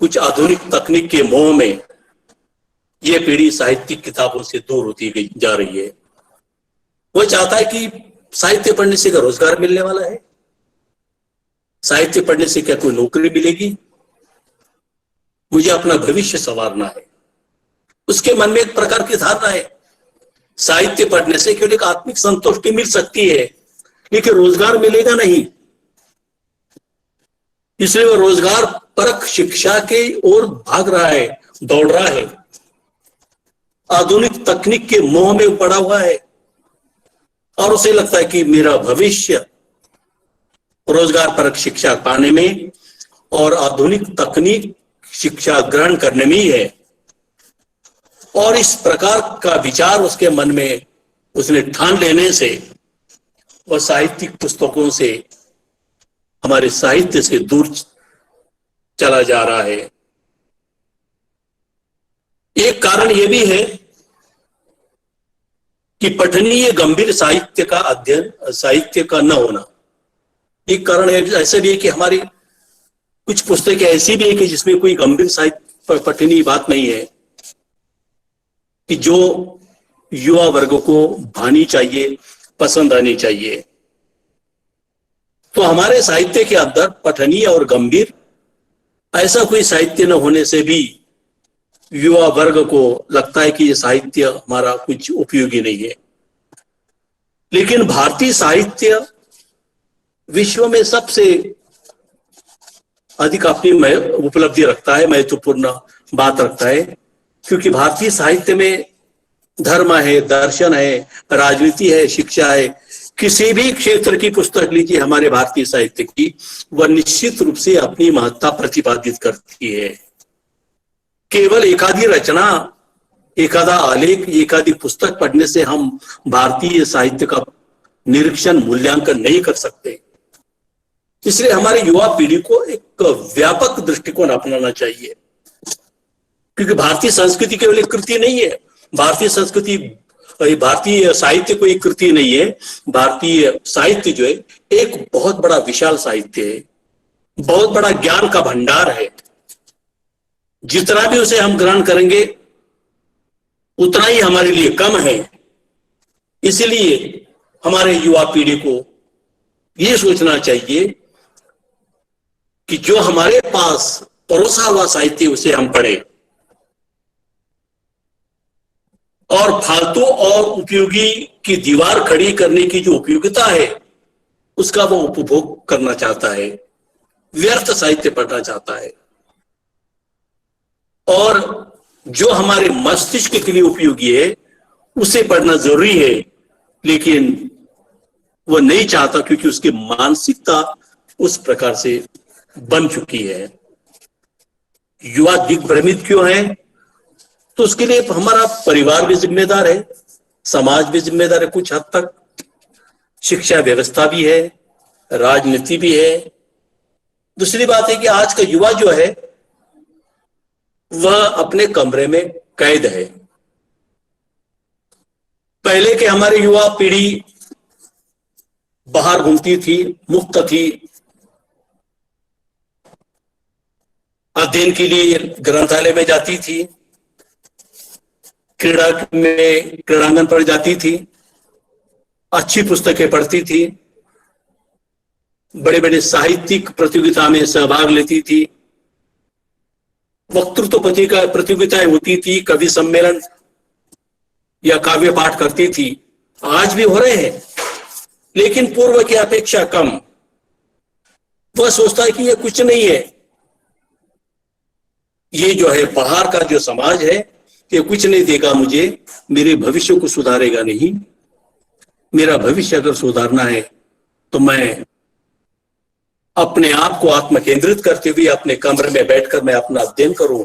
कुछ आधुनिक तकनीक के मोह में यह पीढ़ी साहित्यिक किताबों से दूर होती जा रही है। वो चाहता है कि साहित्य पढ़ने से क्या रोजगार मिलने वाला है, साहित्य पढ़ने से क्या कोई नौकरी मिलेगी, मुझे अपना भविष्य संवारना है। उसके मन में एक प्रकार की धारणा है, साहित्य पढ़ने से केवल एक आत्मिक संतुष्टि मिल सकती है, लेकिन रोजगार मिलेगा नहीं। इसलिए वह रोजगार परक शिक्षा के ओर भाग रहा है, दौड़ रहा है, आधुनिक तकनीक के मोह में पड़ा हुआ है और उसे लगता है कि मेरा भविष्य रोजगार परक शिक्षा पाने में और आधुनिक तकनीक शिक्षा ग्रहण करने में ही है। और इस प्रकार का विचार उसके मन में उसने ठान लेने से वह साहित्यिक पुस्तकों से, हमारे साहित्य से दूर चला जा रहा है। एक कारण यह भी है कि पठनीय गंभीर साहित्य का अध्ययन, साहित्य का न होना। एक कारण है ऐसा भी है कि हमारी कुछ पुस्तकें ऐसी भी है कि जिसमें कोई गंभीर साहित्य पठनीय बात नहीं है, कि जो युवा वर्ग को भानी चाहिए, पसंद आनी चाहिए। तो हमारे साहित्य के अंदर पठनीय और गंभीर ऐसा कोई साहित्य न होने से भी युवा वर्ग को लगता है कि ये साहित्य हमारा कुछ उपयोगी नहीं है। लेकिन भारतीय साहित्य विश्व में सबसे अधिक अपनी उपलब्धि रखता है, महत्वपूर्ण बात रखता है, क्योंकि भारतीय साहित्य में धर्म है, दर्शन है, राजनीति है, शिक्षा है, किसी भी क्षेत्र की पुस्तक लीजिए हमारे भारतीय साहित्य की, वह निश्चित रूप से अपनी महत्ता प्रतिपादित करती है। केवल एकाधी रचना, एकाधा आलेख, एकाधी पुस्तक पढ़ने से हम भारतीय साहित्य का निरीक्षण, मूल्यांकन नहीं कर सकते। इसलिए हमारी युवा पीढ़ी को एक व्यापक दृष्टिकोण अपनाना चाहिए, क्योंकि भारतीय संस्कृति केवल एक कृति नहीं है। भारतीय संस्कृति, भारतीय साहित्य कोई एक कृति नहीं है। भारतीय साहित्य जो है एक बहुत बड़ा विशाल साहित्य है, बहुत बड़ा ज्ञान का भंडार है। जितना भी उसे हम ग्रहण करेंगे उतना ही हमारे लिए कम है। इसलिए हमारे युवा पीढ़ी को यह सोचना चाहिए कि जो हमारे पास परोसा हुआ साहित्य उसे हम पढ़ें, और फालतू और उपयोगी की दीवार खड़ी करने की जो उपयोगिता है उसका वो उपभोग करना चाहता है, व्यर्थ साहित्य पढ़ना चाहता है। और जो हमारे मस्तिष्क के लिए उपयोगी है उसे पढ़ना जरूरी है, लेकिन वह नहीं चाहता क्योंकि उसकी मानसिकता उस प्रकार से बन चुकी है। युवा दिग्भ्रमित क्यों है? तो उसके लिए हमारा परिवार भी जिम्मेदार है, समाज भी जिम्मेदार है, कुछ हद तक शिक्षा व्यवस्था भी है, राजनीति भी है। दूसरी बात है कि आज का युवा जो है वह अपने कमरे में कैद है। पहले के हमारे युवा पीढ़ी बाहर घूमती थी, मुक्त थी, अध्ययन के लिए ग्रंथालय में जाती थी, क्रीड़ांगन पर जाती थी, अच्छी पुस्तकें पढ़ती थी, बड़े बड़े साहित्यिक प्रतियोगिता में सहभाग लेती थी, वक्तृत्व प्रतियोगिताएं होती थी, कवि सम्मेलन या काव्य पाठ करती थी। आज भी हो रहे हैं, लेकिन पूर्व की अपेक्षा कम। वह सोचता है कि यह कुछ नहीं है, ये जो है बाहर का जो समाज है ये कुछ नहीं देगा मुझे, मेरे भविष्य को सुधारेगा नहीं। मेरा भविष्य अगर सुधारना है तो मैं अपने आप को आत्म केंद्रित करते हुए अपने कमरे में बैठकर मैं अपना अध्ययन करूं,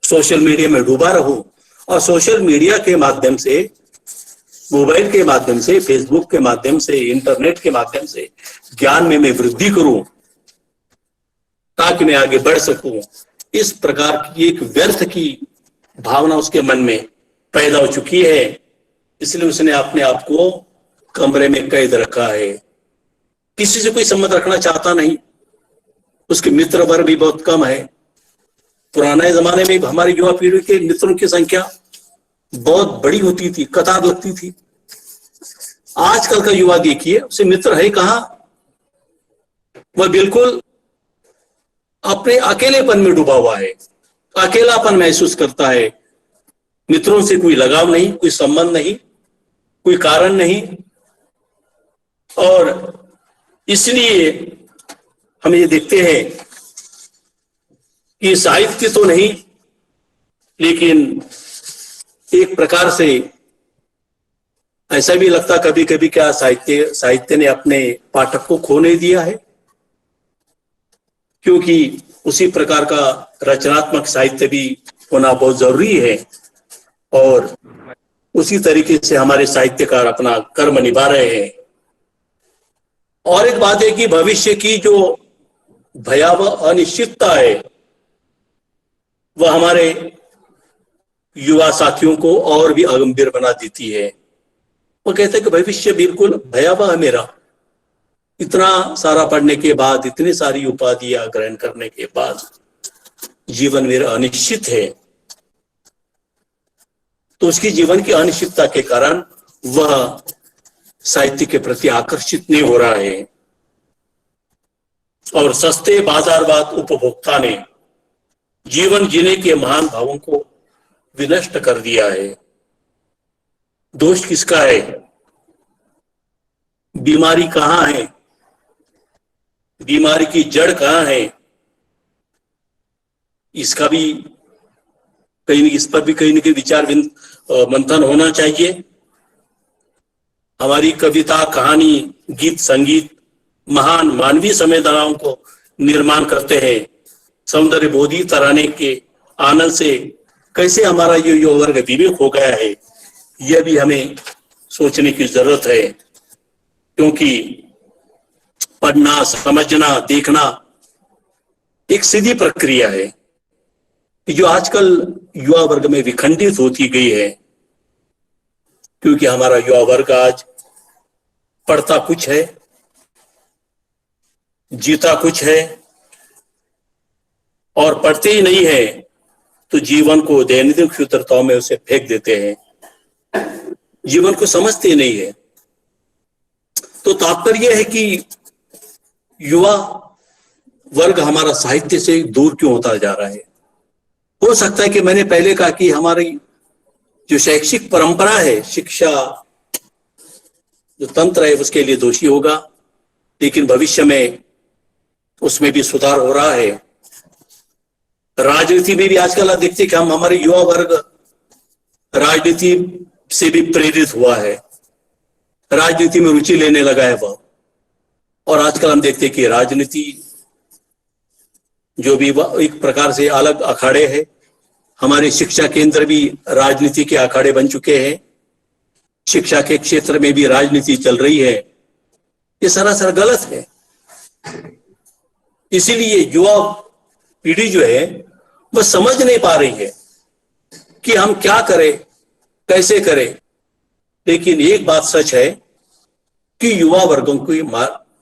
सोशल मीडिया में डूबा रहूं, और सोशल मीडिया के माध्यम से, मोबाइल के माध्यम से, फेसबुक के माध्यम से, इंटरनेट के माध्यम से ज्ञान में मैं वृद्धि करूं ताकि मैं आगे बढ़ सकूं। इस प्रकार की एक व्यर्थ की भावना उसके मन में पैदा हो चुकी है, इसलिए उसने अपने आप को कमरे में कैद रखा है। किसी से कोई संबंध रखना चाहता नहीं, उसके मित्र वर्ग भी बहुत कम है। पुराने जमाने में हमारी युवा पीढ़ी के मित्रों की संख्या बहुत बड़ी होती थी, कतार लगती थी। आजकल का युवा देखिए, उसे मित्र है कहां? वह बिल्कुल अपने अकेलेपन में डूबा हुआ है, अकेलापन महसूस करता है। मित्रों से कोई लगाव नहीं, कोई संबंध नहीं, कोई कारण नहीं। और इसलिए हम ये देखते हैं कि साहित्य तो नहीं, लेकिन एक प्रकार से ऐसा भी लगता कभी कभी क्या साहित्य ने अपने पाठक को खो नहीं दिया है, क्योंकि उसी प्रकार का रचनात्मक साहित्य भी होना बहुत जरूरी है, और उसी तरीके से हमारे साहित्यकार अपना कर्म निभा रहे हैं। और एक बात है कि भविष्य की जो भयावह अनिश्चितता है वह हमारे युवा साथियों को और भी अगंभीर बना देती है। वो कहते हैं कि भविष्य बिल्कुल भयावह है मेरा, इतना सारा पढ़ने के बाद, इतनी सारी उपाधियां ग्रहण करने के बाद जीवन मेरा अनिश्चित है। तो उसकी जीवन की अनिश्चितता के कारण वह साहित्य के प्रति आकर्षित नहीं हो रहा है और सस्ते बाजारवाद उपभोक्ता ने जीवन जीने के महान भावों को विनष्ट कर दिया है। दोष किसका है? बीमारी कहां है? बीमारी की जड़ कहां है? इसका भी इस पर भी कहीं न कहीं विचार मंथन होना चाहिए। हमारी कविता, कहानी, गीत, संगीत महान मानवीय संवेदनाओं को निर्माण करते हैं। सौंदर्य बोधी तराने के आनंद से कैसे हमारा ये युवा वर्ग विवेक हो गया है, यह भी हमें सोचने की जरूरत है। क्योंकि पढ़ना, समझना, देखना एक सीधी प्रक्रिया है जो आजकल युवा वर्ग में विखंडित होती गई है। क्योंकि हमारा युवा वर्ग आज पढ़ता कुछ है, जीता कुछ है, और पढ़ते ही नहीं है तो जीवन को दैनंदिन क्षुद्रताओं में उसे फेंक देते हैं, जीवन को समझते ही नहीं है। तो तात्पर्य है कि युवा वर्ग हमारा साहित्य से दूर क्यों होता जा रहा है। हो सकता है कि मैंने पहले कहा कि हमारी जो शैक्षिक परंपरा है, शिक्षा जो तंत्र है, उसके लिए दोषी होगा, लेकिन भविष्य में उसमें भी सुधार हो रहा है। राजनीति में भी आजकल आप देखते कि हमारे युवा वर्ग राजनीति से भी प्रेरित हुआ है, राजनीति में रुचि लेने लगा है वह। और आजकल हम देखते कि राजनीति जो भी एक प्रकार से अलग अखाड़े है, हमारे शिक्षा केंद्र भी राजनीति के अखाड़े बन चुके हैं, शिक्षा के क्षेत्र में भी राजनीति चल रही है। ये सरासर गलत है। इसीलिए युवा पीढ़ी जो है वह समझ नहीं पा रही है कि हम क्या करें, कैसे करें। लेकिन एक बात सच है कि युवा वर्गों को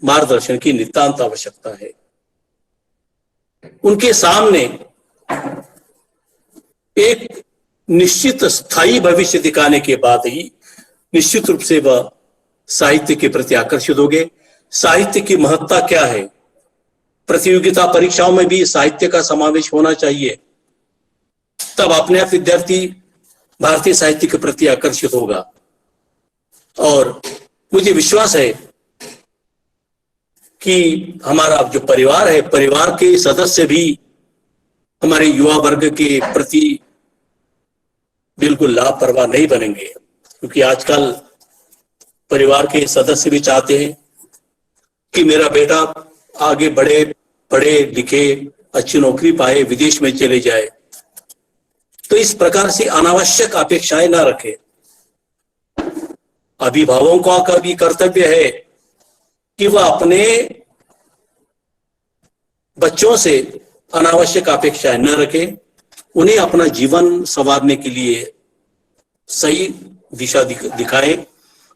मार्गदर्शन की नितांत आवश्यकता है। उनके सामने एक निश्चित स्थायी भविष्य दिखाने के बाद ही निश्चित रूप से वह साहित्य के प्रति आकर्षित होंगे। साहित्य की महत्ता क्या है, प्रतियोगिता परीक्षाओं में भी साहित्य का समावेश होना चाहिए, तब अपने आप विद्यार्थी भारतीय साहित्य के प्रति आकर्षित होगा। और मुझे विश्वास है कि हमारा जो परिवार है, परिवार के सदस्य भी हमारे युवा वर्ग के प्रति बिल्कुल लापरवाह नहीं बनेंगे। क्योंकि आजकल परिवार के सदस्य भी चाहते हैं कि मेरा बेटा आगे बढ़े, पढ़े लिखे, अच्छी नौकरी पाए, विदेश में चले जाए। तो इस प्रकार से अनावश्यक अपेक्षाएं ना रखें। अभिभावकों का भी कर्तव्य है कि वह अपने बच्चों से अनावश्यक अपेक्षाएं न रखें, उन्हें अपना जीवन संवारने के लिए सही दिशा दिखाएं,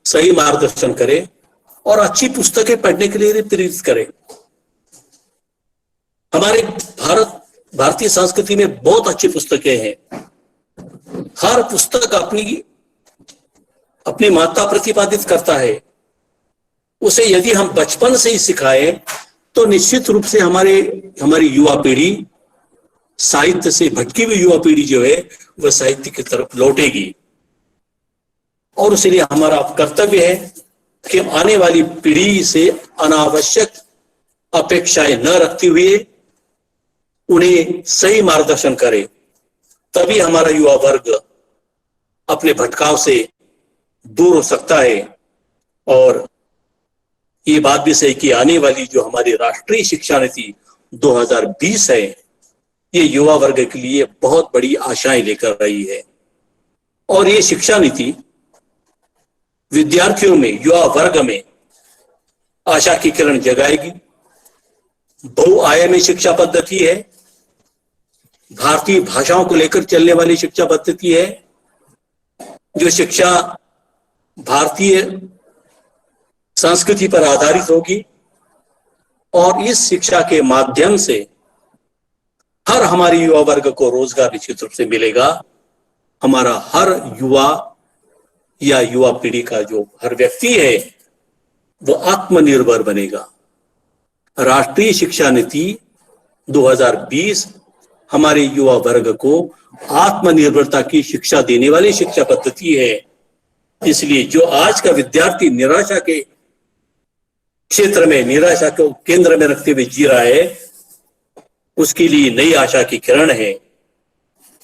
सही मार्गदर्शन करें और अच्छी पुस्तकें पढ़ने के लिए प्रेरित करें। हमारे भारतीय संस्कृति में बहुत अच्छी पुस्तकें हैं। हर पुस्तक अपनी महत्ता प्रतिपादित करता है। उसे यदि हम बचपन से ही सिखाएं तो निश्चित रूप से हमारी युवा पीढ़ी, साहित्य से भटकी हुई युवा पीढ़ी जो है वह साहित्य की तरफ लौटेगी। और इसलिए हमारा कर्तव्य है कि हम आने वाली पीढ़ी से अनावश्यक अपेक्षाएं न रखते हुए उन्हें सही मार्गदर्शन करें। तभी हमारा युवा वर्ग अपने भटकाव से दूर हो सकता है। और ये बात भी सही कि आने वाली जो हमारी राष्ट्रीय शिक्षा नीति 2020 है, ये युवा वर्ग के लिए बहुत बड़ी आशाएं लेकर रही है। और ये शिक्षा नीति विद्यार्थियों में, युवा वर्ग में आशा की किरण जगाएगी। बहुआयामी शिक्षा पद्धति है। भारतीय भाषाओं को लेकर चलने वाली शिक्षा पद्धति है, जो शिक्षा भारतीय संस्कृति पर आधारित होगी और इस शिक्षा के माध्यम से हर हमारे युवा वर्ग को रोजगार निश्चित रूप से मिलेगा। हमारा हर युवा या युवा पीढ़ी का जो हर व्यक्ति है वो आत्मनिर्भर बनेगा। राष्ट्रीय शिक्षा नीति 2020 हमारे युवा वर्ग को आत्मनिर्भरता की शिक्षा देने वाली शिक्षा पद्धति है। इसलिए जो आज का विद्यार्थी निराशा के क्षेत्र में, निराशा को केंद्र में रखते हुए जी रहा है, उसके लिए नई आशा की किरण है।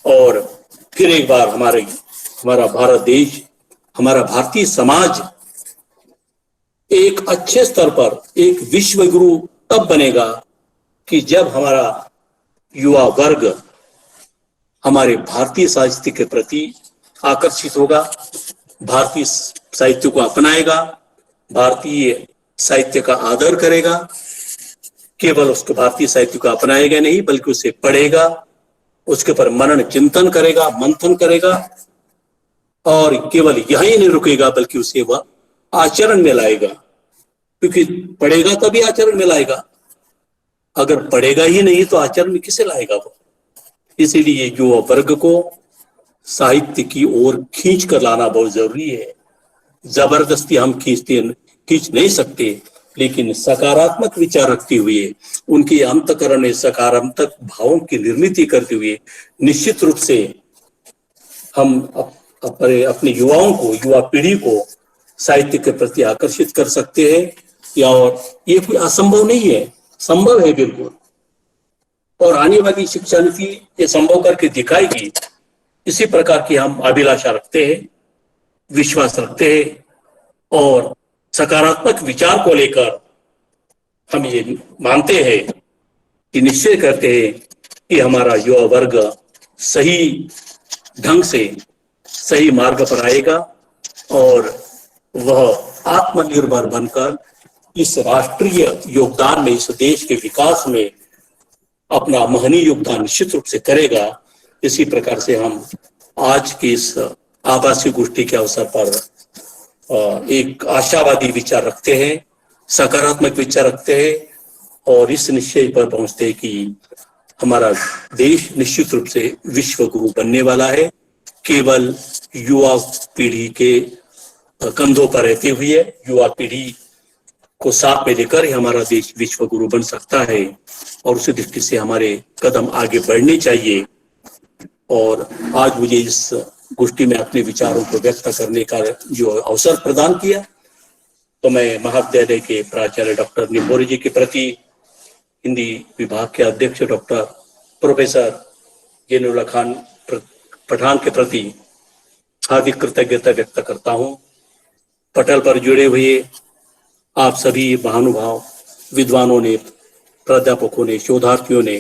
और फिर एक बार हमारा भारत देश, हमारा भारतीय समाज एक अच्छे स्तर पर एक विश्व गुरु तब बनेगा कि जब हमारा युवा वर्ग हमारे भारतीय साहित्य के प्रति आकर्षित होगा, भारतीय साहित्य को अपनाएगा, भारतीय साहित्य का आदर करेगा। केवल उसको भारतीय साहित्य को अपनाएगा नहीं, बल्कि उसे पढ़ेगा, उसके ऊपर मनन चिंतन करेगा, मंथन करेगा, और केवल यही नहीं रुकेगा बल्कि उसे वह आचरण में लाएगा। क्योंकि पढ़ेगा तभी आचरण में लाएगा, अगर पढ़ेगा ही नहीं तो आचरण में किसे लाएगा वो। इसीलिए युवा वर्ग को साहित्य की ओर खींच कर लाना बहुत जरूरी है। जबरदस्ती हम खींच नहीं सकते, लेकिन सकारात्मक विचार रखते हुए, उनके अंतःकरण में सकारात्मक भावों की निर्मित करते हुए निश्चित रूप से हम अपने युवाओं को, युवा पीढ़ी को साहित्य के प्रति आकर्षित कर सकते हैं। या और ये कोई असंभव नहीं है, संभव है बिल्कुल। और आने वाली शिक्षा नीति ये संभव करके दिखाएगी। इसी प्रकार की हम अभिलाषा रखते हैं, विश्वास रखते हैं और सकारात्मक विचार को लेकर हम ये मानते हैं कि निश्चय करते हैं कि हमारा युवा वर्ग सही ढंग से सही मार्ग पर आएगा और वह आत्मनिर्भर बनकर इस राष्ट्रीय योगदान में, इस देश के विकास में अपना महनीय योगदान निश्चित रूप से करेगा। इसी प्रकार से हम आज की इस आभासी गोष्ठी के अवसर पर एक आशावादी विचार रखते हैं, सकारात्मक विचार रखते हैं और इस निश्चय पर पहुंचते हैं कि हमारा देश निश्चित रूप से विश्व गुरु बनने वाला है। केवल युवा पीढ़ी के कंधों पर रहते हुए, युवा पीढ़ी को साथ में लेकर ही हमारा देश विश्व गुरु बन सकता है और उसी दृष्टि से हमारे कदम आगे बढ़ने चाहिए। और आज मुझे इस गोष्ठी में अपने विचारों को व्यक्त करने का जो अवसर प्रदान किया, तो मैं महाविद्यालय के प्राचार्य डॉक्टर निंबोरी जी के प्रति, हिंदी विभाग के अध्यक्ष डॉक्टर प्रोफेसर जैनुल्लाह खान पठान के प्रति हार्दिक कृतज्ञता व्यक्त करता हूँ। पटल पर जुड़े हुए आप सभी महानुभाव, विद्वानों ने, प्राध्यापकों ने, शोधार्थियों ने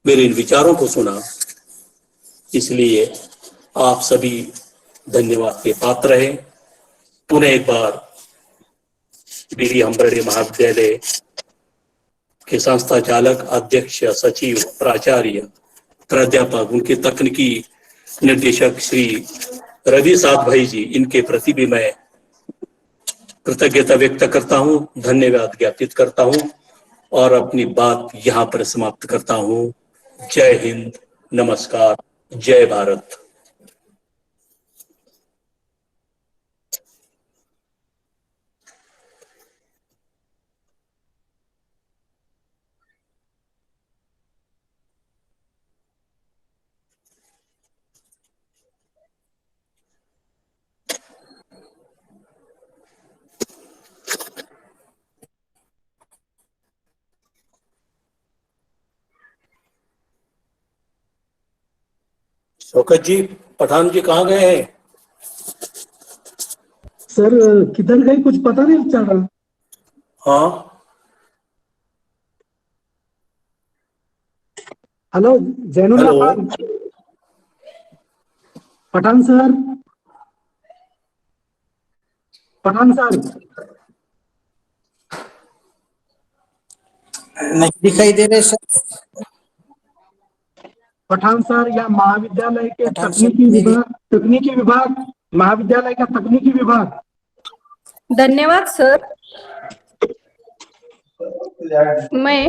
मेरे इन विचारों को सुना, इसलिए आप सभी धन्यवाद के पात्र हैं। पुनः एक बार बीडी हम्बर्डे महाविद्यालय के संस्था चालक, अध्यक्ष, सचिव, प्राचार्य, प्राध्यापक, उनके तकनीकी निर्देशक श्री रवि साथ भाई जी, इनके प्रति भी मैं कृतज्ञता व्यक्त करता हूं, धन्यवाद ज्ञापित करता हूं और अपनी बात यहां पर समाप्त करता हूं। जय हिंद, नमस्कार, जय भारत। शौकत जी, पठान जी कहाँ गए हैं? सर किधर गए कुछ पता नहीं चल रहा। हाँ, hello Zainullah Khan, Pathan sir, Pathan sir नहीं दिखाई दे रहे सर। पठान सर या महाविद्यालय के पठान सर, तकनीकी विभाग, महाविद्यालय का तकनीकी विभाग। धन्यवाद सर। मैं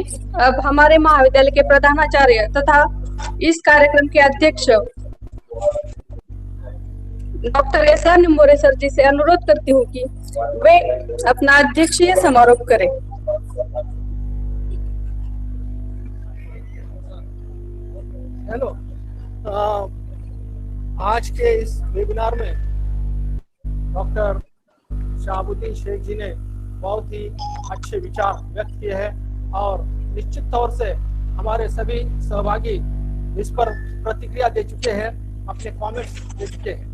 अब हमारे महाविद्यालय के प्रधानाचार्य तथा इस कार्यक्रम के अध्यक्ष डॉक्टर एस.आर. निंबोरे सर जी से अनुरोध करती हूँ कि वे अपना अध्यक्षीय समारोह करें। हेलो, आज के इस वेबिनार में डॉक्टर शहाबुद्दीन शेख जी ने बहुत ही अच्छे विचार व्यक्त किए हैं और निश्चित तौर से हमारे सभी सहभागी इस पर प्रतिक्रिया दे चुके हैं, अपने कमेंट्स दे चुके हैं।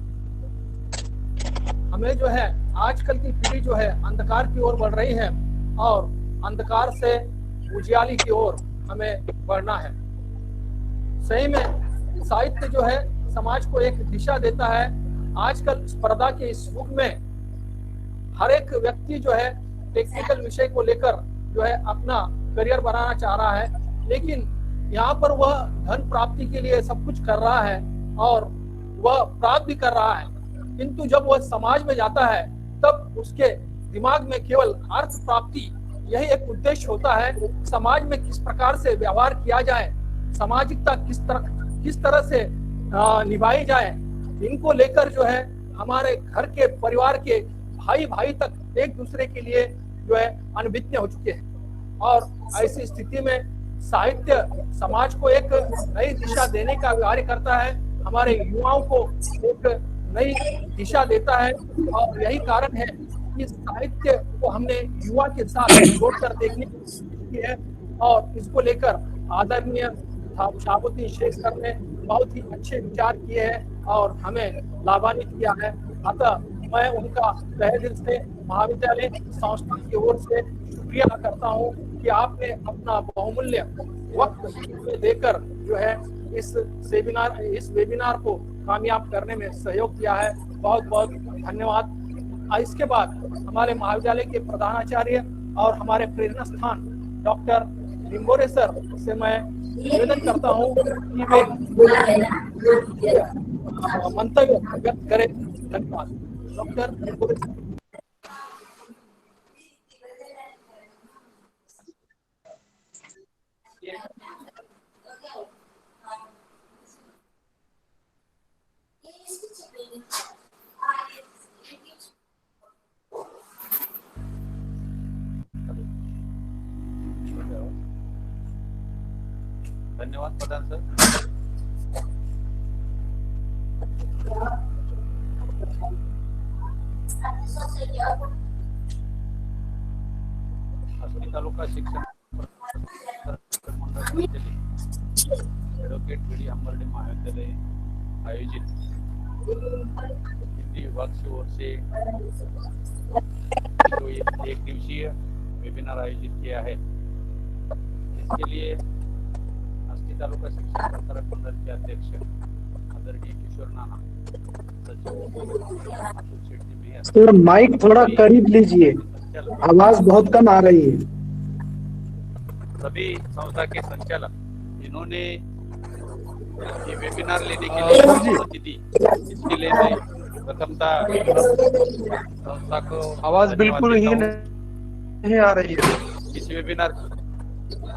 हमें जो है आजकल की पीढ़ी जो है अंधकार की ओर बढ़ रही है और अंधकार से उजियाली की ओर हमें बढ़ना है। सही में साहित्य जो है समाज को एक दिशा देता है। आजकल स्पर्धा के इस युग में हर एक व्यक्ति जो है टेक्निकल विषय को लेकर जो है अपना करियर बनाना चाह रहा है, लेकिन यहाँ पर वह धन प्राप्ति के लिए सब कुछ कर रहा है और वह प्राप्त भी कर रहा है, किंतु जब वह समाज में जाता है तब उसके दिमाग में केवल अर्थ प्राप्ति यही एक उद्देश्य होता है। समाज में किस प्रकार से व्यवहार किया जाए, सामाजिकता किस तरह से निभाई जाए, इनको लेकर जो है हमारे घर के परिवार के भाई भाई तक एक दूसरे के लिए जो है अनभिज्ञ हो चुके हैं। और ऐसी स्थिति में साहित्य समाज को एक नई दिशा देने का कार्य करता है, हमारे युवाओं को एक नई दिशा देता है और यही कारण है कि साहित्य को हमने युवा के साथ जोड़कर देखने की कोशिश की है और इसको लेकर आदरणीय शहाबुद्दीन शेख सर ने बहुत ही अच्छे विचार किए हैं और हमें लाभान्वित किया है। अतः मैं उनका तहे दिल से महाविद्यालय संस्था की ओर से शुक्रिया करता हूं कि आपने अपना बहुमूल्य वक्त देकर जो है इस वेबिनार को कामयाब करने में सहयोग किया है। बहुत बहुत धन्यवाद। इसके बाद हमारे महाविद्यालय के प्रधानाचार्य और हमारे प्रेरणा स्थान डॉक्टर निंबोरे सर से मैं निवेदन करता हूं कि वे मंतव्य व्यक्त करें। धन्यवाद। Doctor Nimbore sir. धन्यवाद प्रधान सर। अस्सी तालुका शिक्षण एडवोकेट बी डी अंबर्डे महाविद्यालय आयोजित हिंदी विभाग की ओर से जो एक दिवसीय वेबिनार आयोजित किया है, इसके लिए तालुका शिक्षण प्रसारक मंडल के अध्यक्ष आदरणीय किशोर नाना, सर माइक थोड़ा करीब लीजिए, आवाज बहुत कम आ रही है। सभी संस्था के संचालक जिन्होंने ये वेबिनार लेने के लिए अनुमति दी, इसके लिए मैं प्रथमतः संस्था को आवाज बिल्कुल ही नहीं आ रही है। इस वेबिनार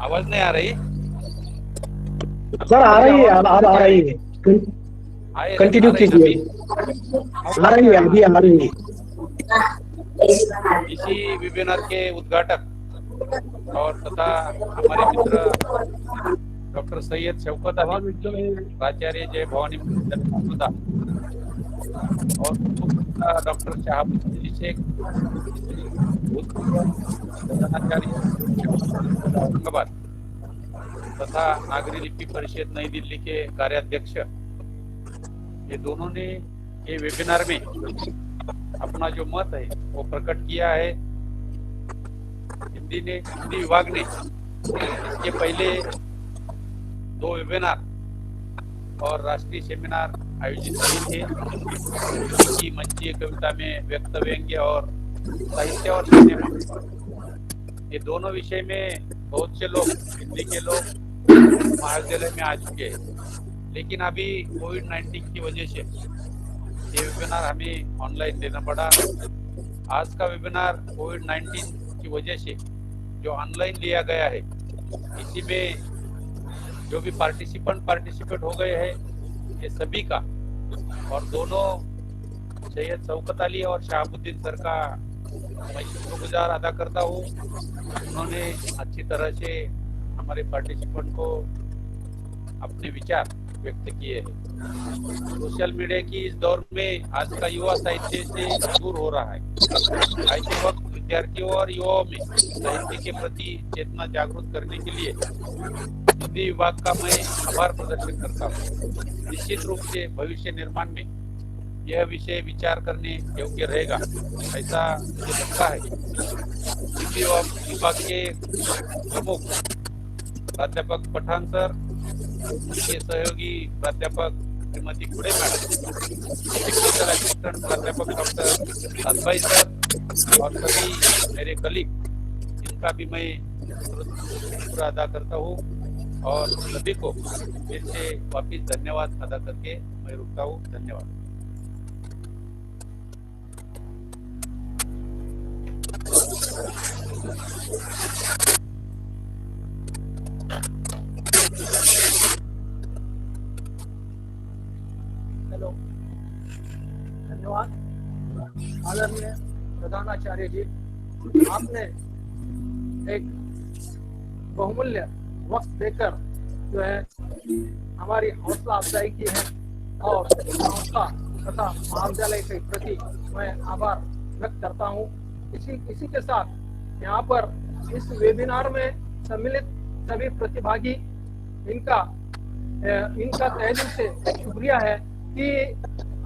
आवाज नहीं आ रही सर? आ रही है, अब आ रही है, कंटिन्यू कीजिए। आ रही है, अभी आ रही है। इसी वेबिनार के उद्घाटक और तथा हमारे मित्र डॉक्टर सैयद शौकत अली, प्राचार्य जय भवानी और डॉक्टर शहाबुद्दीन शेख, तथा नागरी लिपि परिषद नई दिल्ली के कार्याध्यक्ष, ये दोनों ने ये वेबिनार में अपना जो मत है वो प्रकट किया है। हिंदी विभाग ने इसके पहले 2 वेबिनार और राष्ट्रीय सेमिनार आयोजित किए थे, मंचीय कविता में व्यक्त व्यंग्य और साहित्य और सिनेमा, ये दोनों विषय में बहुत से लोग, हिंदी के लोग महाविद्यालय में आ चुके हैं, लेकिन अभी कोविड-19 की वजह से ये वेबिनार हमें ऑनलाइन देना पड़ा। आज का वेबिनार कोविड-19 की वजह से जो ऑनलाइन लिया गया है, इसी में जो भी पार्टिसिपेट हो गए हैं ये सभी का, और दोनों सैयद शौकत अली और शहाबुद्दीन सर का मैं शुक्रगुजार अदा करता हूँ। उन्होंने अच्छी तरह से हमारे पार्टिसिपेंट को अपने विचार व्यक्त किए हैं। सोशल मीडिया की इस दौर में आज का युवा साहित्य से दूर हो रहा है। ऐसे वक्त विद्यार्थियों और युवाओं में साहित्य के प्रति चेतना जागरूक करने के लिए हिंदी विभाग का मैं आभार प्रदर्शित करता हूँ। निश्चित रूप से भविष्य निर्माण में यह विषय विचार करने योग्य रहेगा, ऐसा मुझे लगता है। हिंदी विभाग के प्रमुख प्राध्यापक पठान सर, उनके सहयोगी प्राध्यापक Shrimati Khude madam, technical assistant प्राध्यापक डॉक्टर सातभाई सर और सभी मेरे कलीग, इनका भी मैं शुक्र अदा करता हूँ और सभी को फिर से वापिस धन्यवाद अदा करके मैं रुकता हूँ। धन्यवाद। हेलो, धन्यवाद आदरणीय प्रधानाचार्य जी। आपने एक बहुमूल्य वक्त देकर जो है हमारी हौसला अफजाई की है और संस्था तथा महाविद्यालय के प्रति मैं आभार व्यक्त करता हूँ। इसी के साथ यहाँ पर इस वेबिनार में सम्मिलित सभी प्रतिभागी, इनका तहे दिल से शुक्रिया है कि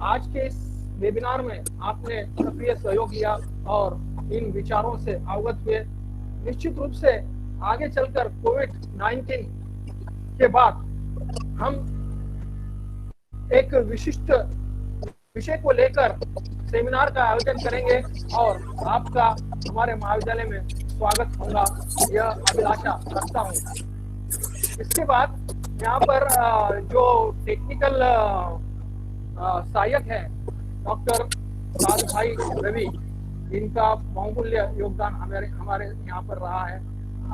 आज के इस वेबिनार में आपने सक्रिय सहयोग लिया और इन विचारों से अवगत हुए। निश्चित रूप से आगे चलकर कोविड-19 के बाद हम एक विशिष्ट विषय को लेकर सेमिनार का आयोजन करेंगे और आपका हमारे महाविद्यालय में स्वागत होगा, यह अभिलाषा रखता हूँ। इसके बाद यहाँ पर जो टेक्निकल सहायक है डॉक्टर साधभाई रवि, इनका बहुमूल्य योगदान हमारे यहाँ पर रहा है।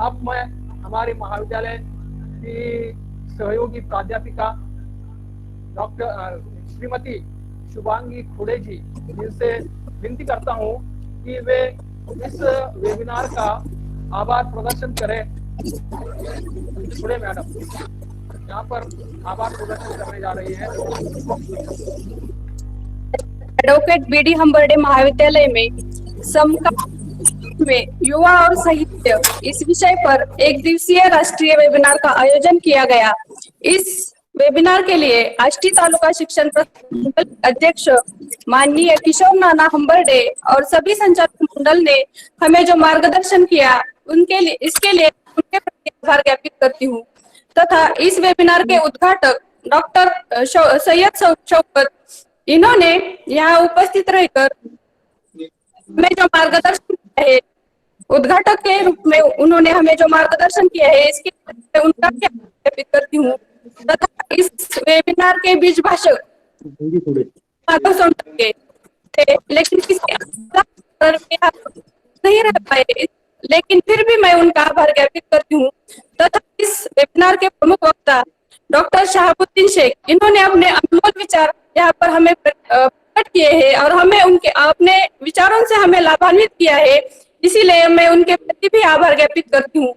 अब मैं हमारे महाविद्यालय की सहयोगी प्राध्यापिका डॉक्टर श्रीमती शुभांगी खुड़े जी, इनसे विनती करता हूँ कि वे इस वेबिनार का आभार प्रदर्शन करें। खुड़े मैडम यहाँ पर आभार प्रदर्शन करने जा रही है। एडवोकेट बीडी हम्बर्डे महाविद्यालय में में युवा और साहित्य इस विषय पर एक दिवसीय राष्ट्रीय वेबिनार का आयोजन किया गया। इस वेबिनार के लिए आष्टी तालुका शिक्षण अध्यक्ष माननीय किशोर नाना हम्बर्डे और सभी संचालक मंडल ने हमें जो मार्गदर्शन किया इसके लिए उनके प्रति आभार ज्ञापित करती हूँ तथा इस वेबिनार के उद्घाटक डॉक्टर सैयद शौकत, इन्होंने यहाँ उपस्थित रहकर हमें जो मार्गदर्शन किया है, उद्घाटक के रूप में उन्होंने हमें जो मार्गदर्शन किया है, इसके लिए उनका ज्ञापित करती हूँ तथा इस वेबिनार के बीच भाषक लेकिन नहीं रह पाए, लेकिन फिर भी मैं उनका आभार ज्ञापित करती हूँ तथा इस वेबिनार के प्रमुख वक्ता डॉक्टर शहाबुद्दीन शेख, इन्होंने अपने अनमोल विचार यहाँ पर हमें प्रकट किए हैं और हमें उनके अपने विचारों से हमें लाभान्वित किया है, इसीलिए मैं उनके प्रति भी आभार ज्ञापित करती हूँ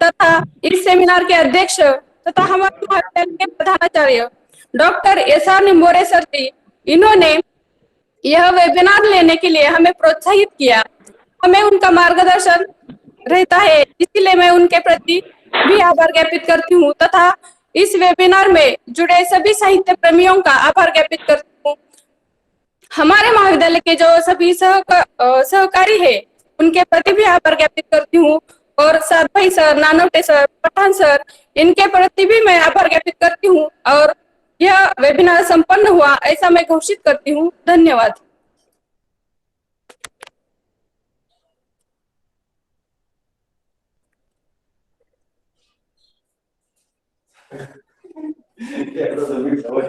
तथा इस सेमिनार के अध्यक्ष तथा हमारे महाविद्यालय के प्रधानाचार्य डॉक्टर एसआर निम्बोरे सर जी, इन्होंने यह वेबिनार लेने के लिए हमें प्रोत्साहित किया, हमें उनका मार्गदर्शन रहता है, इसीलिए मैं उनके प्रति भी आभार ज्ञापित करती हूँ तथा इस वेबिनार में जुड़े सभी साहित्य प्रेमियों का आभार ज्ञापित करती हूँ। हमारे महाविद्यालय के जो सभी सहकारी है, उनके प्रति भी आभार ज्ञापित करती हूँ और Satbhai sir, Nanavate sir, Pathan sir, इनके प्रति भी मैं आभार ज्ञापित करती हूँ और यह वेबिनार संपन्न हुआ ऐसा मैं घोषित करती हूँ। धन्यवाद। एकदा जमीन सवय